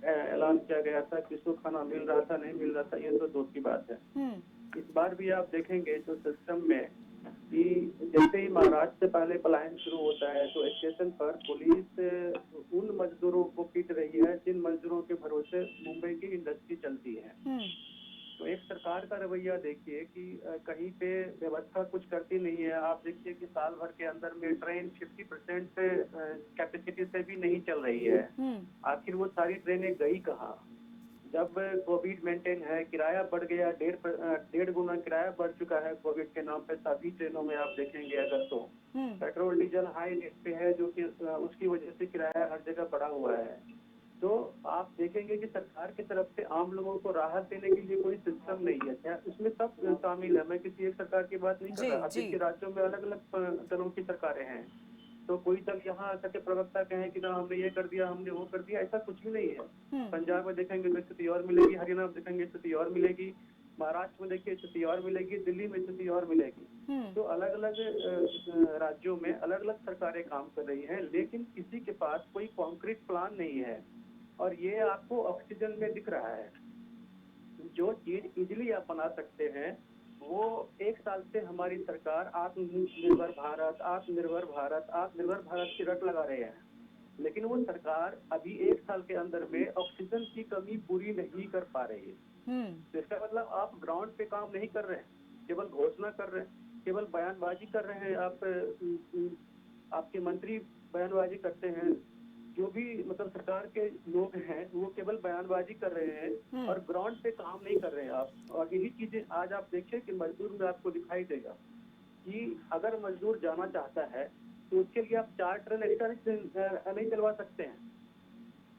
ऐलान किया गया था। किसको खाना मिल रहा था नहीं मिल रहा था, ये तो दूसरी बात है। इस बार भी आप देखेंगे तो सिस्टम में कि जैसे ही महाराष्ट्र से पहले पलायन शुरू होता है तो स्टेशन पर पुलिस उन मजदूरों को पीट रही है जिन मजदूरों के भरोसे मुंबई की इंडस्ट्री चलती है। तो एक सरकार का रवैया देखिए कि कहीं पे व्यवस्था कुछ करती नहीं है। आप देखिए कि साल भर के अंदर में ट्रेन 50% कैपेसिटी से भी नहीं चल रही है। आखिर वो सारी ट्रेनें गई कहाँ? जब कोविड मेंटेन है, किराया बढ़ गया, 1.5 गुना किराया बढ़ चुका है कोविड के नाम पे सभी ट्रेनों में। आप देखेंगे अगर तो पेट्रोल डीजल हाई रेट पे है, जो कि उसकी वजह से किराया हर जगह बढ़ा हुआ है। तो आप देखेंगे कि सरकार की तरफ से आम लोगों को राहत देने के लिए कोई सिस्टम नहीं है। उसमें सब शामिल है। मैं किसी एक सरकार की बात नहीं कर रहा। अभी के राज्यों में अलग अलग तरह की सरकारें हैं, तो कोई तब यहाँ आकर के प्रवक्ता कहें कि ना हमने ये कर दिया, हमने वो कर दिया, ऐसा कुछ भी नहीं है। पंजाब में देखेंगे तो स्थिति और मिलेगी, हरियाणा में देखेंगे स्थिति और मिलेगी, महाराष्ट्र में देखिए स्थिति और मिलेगी, दिल्ली में स्थिति और मिलेगी। तो अलग अलग राज्यों में अलग अलग सरकारें काम कर रही हैं, लेकिन किसी के पास कोई कॉन्क्रीट प्लान नहीं है। और ये आपको ऑक्सीजन में दिख रहा है। जो चीज इजिली आप बना सकते हैं वो एक साल से हमारी सरकार आत्मनिर्भर भारत, आत्मनिर्भर भारत, आत्मनिर्भर भारत की रट लगा रहे हैं। लेकिन वो सरकार अभी एक साल के अंदर में ऑक्सीजन की कमी पूरी नहीं कर पा रही है। तो इसका मतलब आप ग्राउंड पे काम नहीं कर रहे हैं, केवल घोषणा कर रहे हैं, केवल बयानबाजी कर रहे हैं। आपके मंत्री बयानबाजी करते हैं, जो भी मतलब सरकार के लोग हैं वो केवल बयानबाजी कर रहे हैं और ग्राउंड पे काम नहीं कर रहे हैं आप। और यही चीजें आज आप देखिए कि मजदूर में आपको दिखाई देगा कि अगर मजदूर जाना चाहता है तो उसके लिए आप 4 ट्रेन एक्स्ट्रा नहीं चलवा सकते हैं।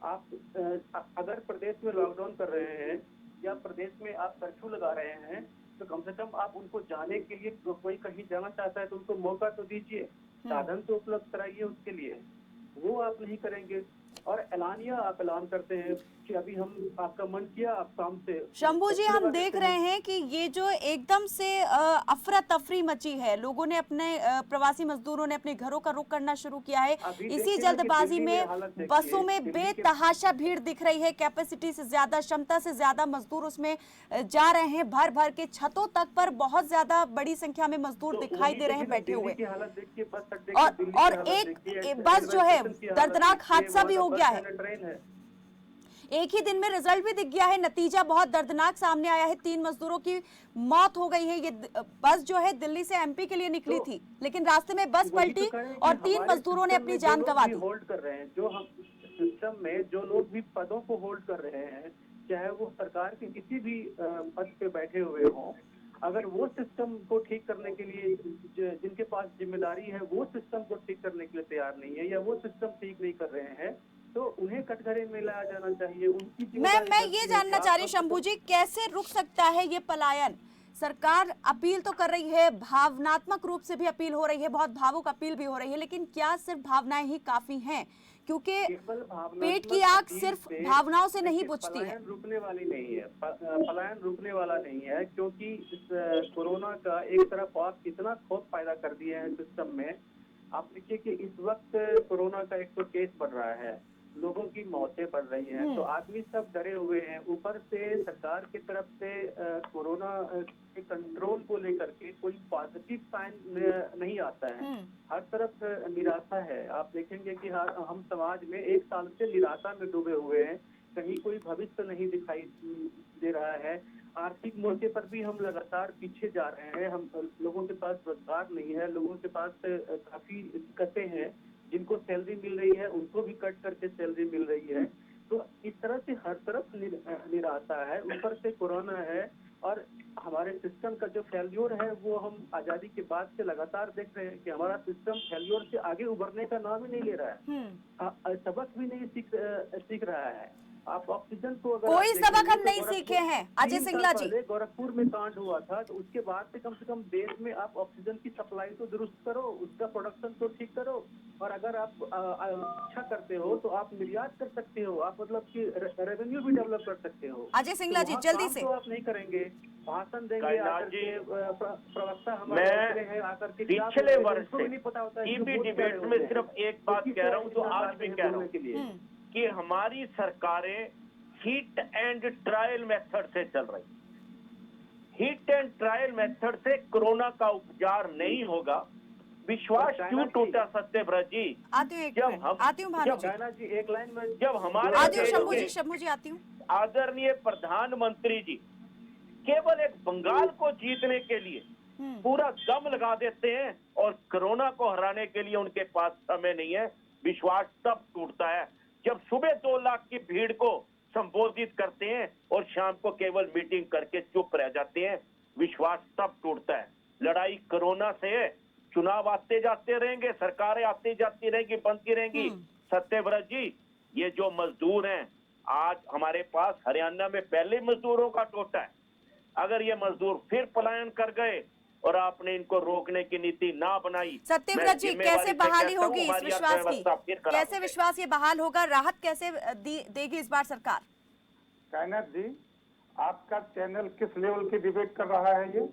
आप अगर प्रदेश में लॉकडाउन कर रहे हैं या प्रदेश में आप कर्फ्यू लगा रहे हैं तो कम से कम आप उनको जाने के लिए, कोई कहीं जाना चाहता है तो उनको मौका तो दीजिए, साधन तो उपलब्ध कराइए उसके लिए। वो आप नहीं करेंगे और ऐलानिया आप ऐलान करते हैं कि अभी हम आपका मन किया आप काम से। शंभू जी, हम देख रहे हैं कि ये जो एकदम से अफरा तफरी मची है, लोगों ने अपने प्रवासी मजदूरों ने अपने घरों का रुख करना शुरू किया है। इसी जल्दबाजी में बसों में बेतहाशा भीड़ दिख रही है। कैपेसिटी से ज्यादा, क्षमता से ज्यादा मजदूर उसमें जा रहे हैं। भर भर के छतों तक पर बहुत ज्यादा बड़ी संख्या में मजदूर दिखाई दे रहे हैं बैठे हुए। और एक बस जो है, दर्दनाक हादसा भी हो गया है। एक ही दिन में रिजल्ट भी दिख गया है, नतीजा बहुत दर्दनाक सामने आया है। 3 मजदूरों की मौत हो गई है। ये बस जो है दिल्ली से एमपी के लिए निकली थी, लेकिन रास्ते में बस पलटी और 3 मजदूरों ने अपनी जान गंवा दी। होल्ड कर रहे हैं जो हम सिस्टम में, जो लोग भी पदों को होल्ड कर रहे हैं, चाहे वो सरकार के किसी भी पद पे बैठे हुए हों, अगर वो सिस्टम को ठीक करने के लिए जिनके पास जिम्मेदारी है वो सिस्टम को ठीक करने के लिए तैयार नहीं है या वो सिस्टम ठीक नहीं कर रहे हैं, तो उन्हें कटघरे में लाया जाना चाहिए। उनकी मैं ये जानना चाह रही हूँ शंभू जी, कैसे रुक सकता है ये पलायन? सरकार अपील तो कर रही है, भावनात्मक रूप से भी अपील हो रही है, बहुत भावुक अपील भी हो रही है, लेकिन क्या सिर्फ भावनाएं ही काफी हैं? क्योंकि पेट की आग सिर्फ भावनाओं से नहीं बुझती है। रुकने वाली नहीं है, पलायन रुकने वाला नहीं है, क्योंकि इस कोरोना का एक तरफ आप इतना खौफ पैदा कर दिए हैं सिस्टम में। आप देखिए कि इस वक्त कोरोना का एक तो केस बढ़ रहा है, लोगों की मौतें बढ़ रही हैं, तो आदमी सब डरे हुए हैं। ऊपर से सरकार की तरफ से कोरोना के कंट्रोल को लेकर के कोई पॉजिटिव साइन नहीं आता है, हर तरफ निराशा है। आप देखेंगे कि हम समाज में 1 साल से निराशा में डूबे हुए हैं, कहीं कोई भविष्य नहीं दिखाई दे रहा है। आर्थिक मोर्चे पर भी हम लगातार पीछे जा रहे हैं। हम लोगों के पास रोजगार नहीं है, लोगों के पास काफी दिक्कतें हैं। जिनको सैलरी मिल रही है उनको भी कट करके सैलरी मिल रही है। तो इस तरह से हर तरफ निराशा है, ऊपर से कोरोना है और हमारे सिस्टम का जो फेल्योर है वो हम आजादी के बाद से लगातार देख रहे हैं कि हमारा सिस्टम फेल्योर से आगे उभरने का नाम ही नहीं ले रहा है, सबक भी नहीं सीख रहा है। आप ऑक्सीजन को अगर कोई सबक हम नहीं सीखे हैं अजय सिंगला जी। गोरखपुर में कांड हुआ था, तो उसके बाद से कम देश में आप ऑक्सीजन की सप्लाई तो दुरुस्त करो, उसका प्रोडक्शन तो ठीक करो, और अगर आप अच्छा करते हो तो आप निर्यात कर सकते हो, आप मतलब कि रेवेन्यू भी डेवलप कर सकते हो। अजय सिंगला जी जल्दी से। तो आप नहीं करेंगे, भाषण देंगे आकर के, प्रवक्ता हमारे हैं आकर के, पिछले वर्ष से नहीं पता होता है। डिबेट में सिर्फ एक बात कह रहा हूँ, जो आज भी कह रहा हूँ कि हमारी सरकारें हिट एंड ट्रायल मेथड से चल रही। हिट एंड ट्रायल मेथड से कोरोना का उपचार नहीं होगा। विश्वास क्यों टूटा सत्यव्रत जी? जब हमारे शंभू जी आती हूँ। आदरणीय प्रधानमंत्री जी केवल एक बंगाल को जीतने के लिए पूरा दम लगा देते हैं और कोरोना को हराने के लिए उनके पास समय नहीं है। विश्वास तब टूटता है जब सुबह 2 लाख की भीड़ को संबोधित करते हैं और शाम को केवल मीटिंग करके चुप रह जाते हैं। विश्वास तब टूटता है। लड़ाई कोरोना से है, चुनाव आते जाते रहेंगे, सरकारें आती जाती रहेंगी, बनती रहेंगी। सत्यव्रत जी, ये जो मजदूर हैं, आज हमारे पास हरियाणा में पहले मजदूरों का टोटा है। अगर ये मजदूर फिर पलायन कर गए और आपने इनको रोकने की नीति ना बनाई, सत्यव्रत जी कैसे बहाली होगी इस विश्वास की? कैसे विश्वास ये बहाल होगा? राहत कैसे देगी इस बार सरकार? कायनात जी, आपका चैनल किस लेवल की डिबेट कर रहा है ये?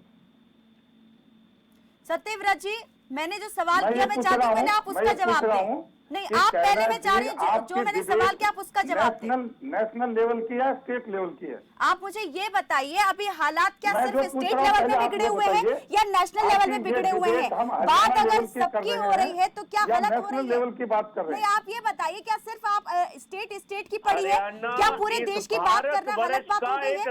सत्यव्रत जी, मैंने जो सवाल किया मैं चाहती हूँ आप उसका जवाब दें। नहीं, आप पहले मैं चाह रही हूँ जो मैंने सवाल किया आप उसका जवाब दें। नेशनल लेवल की है, स्टेट लेवल की है? आप मुझे ये बताइए, अभी हालात क्या सिर्फ स्टेट लेवल पे बिगड़े हुए हैं या नेशनल लेवल पे बिगड़े हुए हैं? बात अगर सबकी हो रही है तो क्या गलत हो रही है? लेवल की बात कर रहे हैं। नहीं, आप ये बताइए, क्या सिर्फ आप स्टेट की पड़ी है? क्या पूरे देश की बात करना गलत बात हो गई है?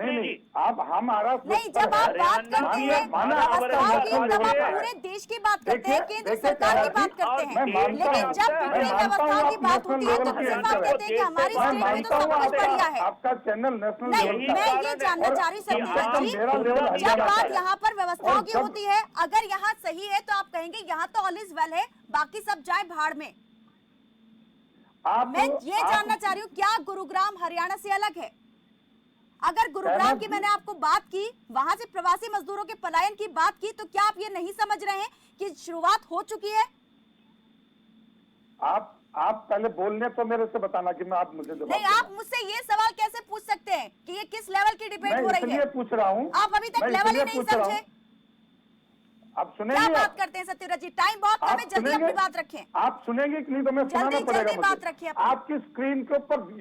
नहीं, आप हमारा नहीं, जब आप बात करते हैं व्यवस्थाओं की तब आप पूरे देश की बात करते हैं, केंद्र सरकार की बात करते हैं, लेकिन जब बिगड़ी व्यवस्थाओं की बात होती है तो सिर्फ आप कहते हैं कि हमारी स्टेट में तो सब कुछ बढ़िया है। आपका चैनल नेशनल नहीं, मैं ये जानना चाह रही हूँ जब बात यहाँ पर व्यवस्थाओं की होती है, अगर यहाँ सही है तो आप कहेंगे यहाँ तो ऑल इज वेल है, बाकी सब जाए भाड़ में। मैं ये जानना चाह रही हूँ, क्या गुरुग्राम हरियाणा से अलग है? अगर गुरुग्राम की मैंने आपको बात की, वहां से प्रवासी मजदूरों के पलायन की बात की, तो क्या आप ये नहीं समझ रहे हैं कि शुरुआत हो चुकी है? आप पहले बोलने तो मेरे से बताना कि मैं आप मुझे जवाब नहीं, आप मुझसे ये सवाल कैसे पूछ सकते हैं कि ये किस लेवल की डिबेट हो रही है? मैं पूछ रहा हूँ, आप अभी तक लेवल ही नहीं समझे। आप सुनेंगे? क्या बात करते हैं सत्यव्रत जी? टाइम बहुत कम है, जल्दी अपनी बात रखें। आप सुनेंगे कि नहीं तो मैं सुनाना पड़ेगा मुझे। बात रखिए। आपकी स्क्रीन के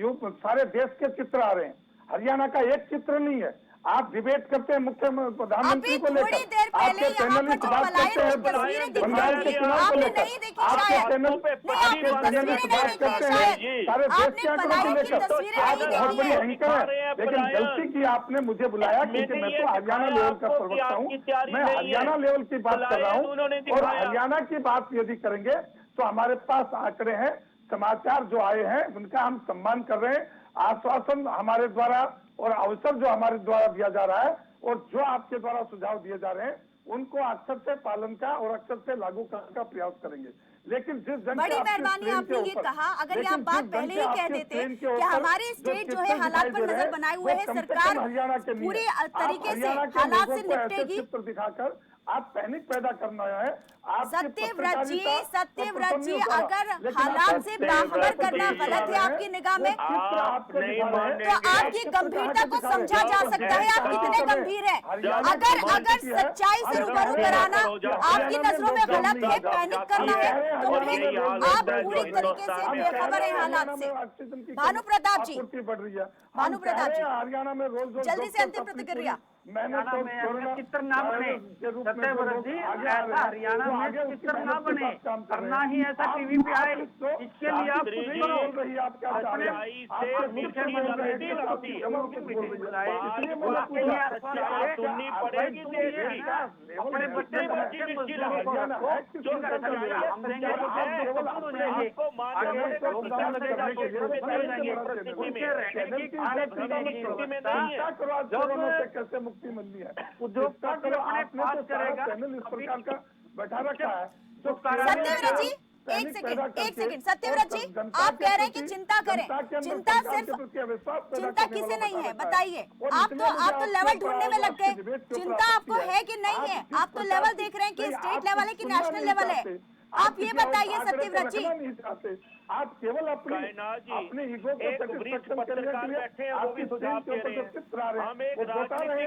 ऊपर सारे देश के चित्र आ रहे हैं, हरियाणा का एक चित्र नहीं है। आप डिबेट करते हैं मुख्य प्रधानमंत्री को लेकर, आपके चैनल की बात करते हैं बंगाल के चुनाव को लेकर, आपके चैनल पे की बात करते हैं सारे देश के आंकड़ों को लेकर। आप बहुत बड़ी एंकर है, लेकिन गलती की आपने मुझे बुलाया क्योंकि मैं तो हरियाणा लेवल का प्रवक्ता हूँ। मैं हरियाणा लेवल की बात कर रहा हूँ, और हरियाणा की बात यदि करेंगे तो हमारे पास आंकड़े हैं, समाचार जो आए हैं उनका हम सम्मान कर रहे हैं। आश्वासन हमारे द्वारा और अवसर जो हमारे द्वारा दिया जा रहा है और जो आपके द्वारा सुझाव दिए जा रहे हैं उनको अक्षर से पालन का और अक्षर से लागू करने का प्रयास करेंगे। लेकिन जिस जन बड़ी मेहरबानी आपने ये कहा, अगर ये आप बात पहले ही कह देते कि हमारी स्टेट जो है हालात पर नजर बनाए हुए है, सरकार पूरी तरीके से हालात से निपटेगी। चित्र दिखाकर आप पैनिक पैदा करना है। सत्यव्रत जी, अगर हालात से बाखबर करना गलत है आपकी निगाह में, तो आपकी गंभीरता को समझा जा सकता है। आप कितने गंभीर हैं? अगर सच्चाई से रूबरू कराना आपकी नजरों में गलत है, पैनिक करना है, तो फिर आप पूरी तरीके से बेखबर हैं हालात से। भानु प्रताप जी, भानु प्रताप जी, हरियाणा में रोज जल्दी से अंतिम प्रतिक्रिया। मैंने तो चित्र ना बने सत्यव्रत जी, ऐसा हरियाणा में चित्र ना बने, करना ही ऐसा टीवी पे आए, इसके लिए आप अपने बच्चे कैसे मुक्ति मिलनी है, उद्योग का चैनल इस प्रकार का बैठा रखा है। तो सत्यव्रत जी एक सेकंड सत्यव्रत जी, आप कह रहे हैं कि चिंता करें, चिंता किसे नहीं है बताइए? आप तो लेवल ढूंढने में लग गए, चिंता आपको है कि नहीं है? आप तो लेवल देख रहे हैं कि स्टेट लेवल है कि नेशनल लेवल है। आप ये बताइए सत्यव्रत जी। आप केवल अपने ईगो को सेटिस्फैक्शन करने के लिए आपकी सुझाव के ऊपर जो चित्र आ रहे हैं,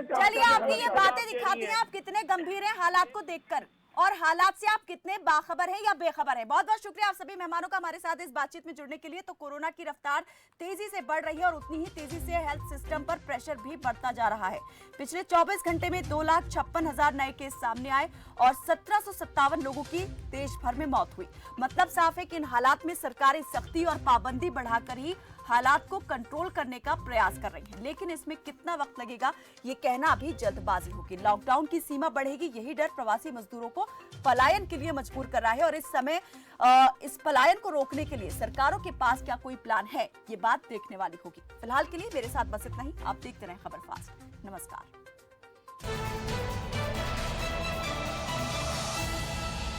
चलिए आपकी ये बातें दिखाती हैं आप कितने गंभीर हैं हालात को देखकर, और हालात से आप कितने बाखबर हैं या बेखबर हैं। बहुत बहुत शुक्रिया आप सभी मेहमानों का हमारे साथ इस बातचीत में जुड़ने के लिए। तो कोरोना की रफ्तार तेजी से बढ़ रही है और उतनी ही तेजी से हेल्थ सिस्टम पर प्रेशर भी बढ़ता जा रहा है। पिछले 24 घंटे में 2,56,000 नए केस सामने आए और 1757 लोगों की देश भर में मौत हुई। मतलब साफ है कि इन हालात में सरकारें सख्ती और पाबंदी बढ़ाकर ही हालात को कंट्रोल करने का प्रयास कर रही हैं, लेकिन इसमें कितना वक्त लगेगा ये कहना अभी जल्दबाजी होगी। लॉकडाउन की सीमा बढ़ेगी, यही डर प्रवासी मजदूरों को पलायन के लिए मजबूर कर रहा है और इस समय इस पलायन को रोकने के लिए सरकारों के पास क्या कोई प्लान है, ये बात देखने वाली होगी। फिलहाल के लिए मेरे साथ बस इतना ही। आप देखते रहें खबर फास्ट। नमस्कार।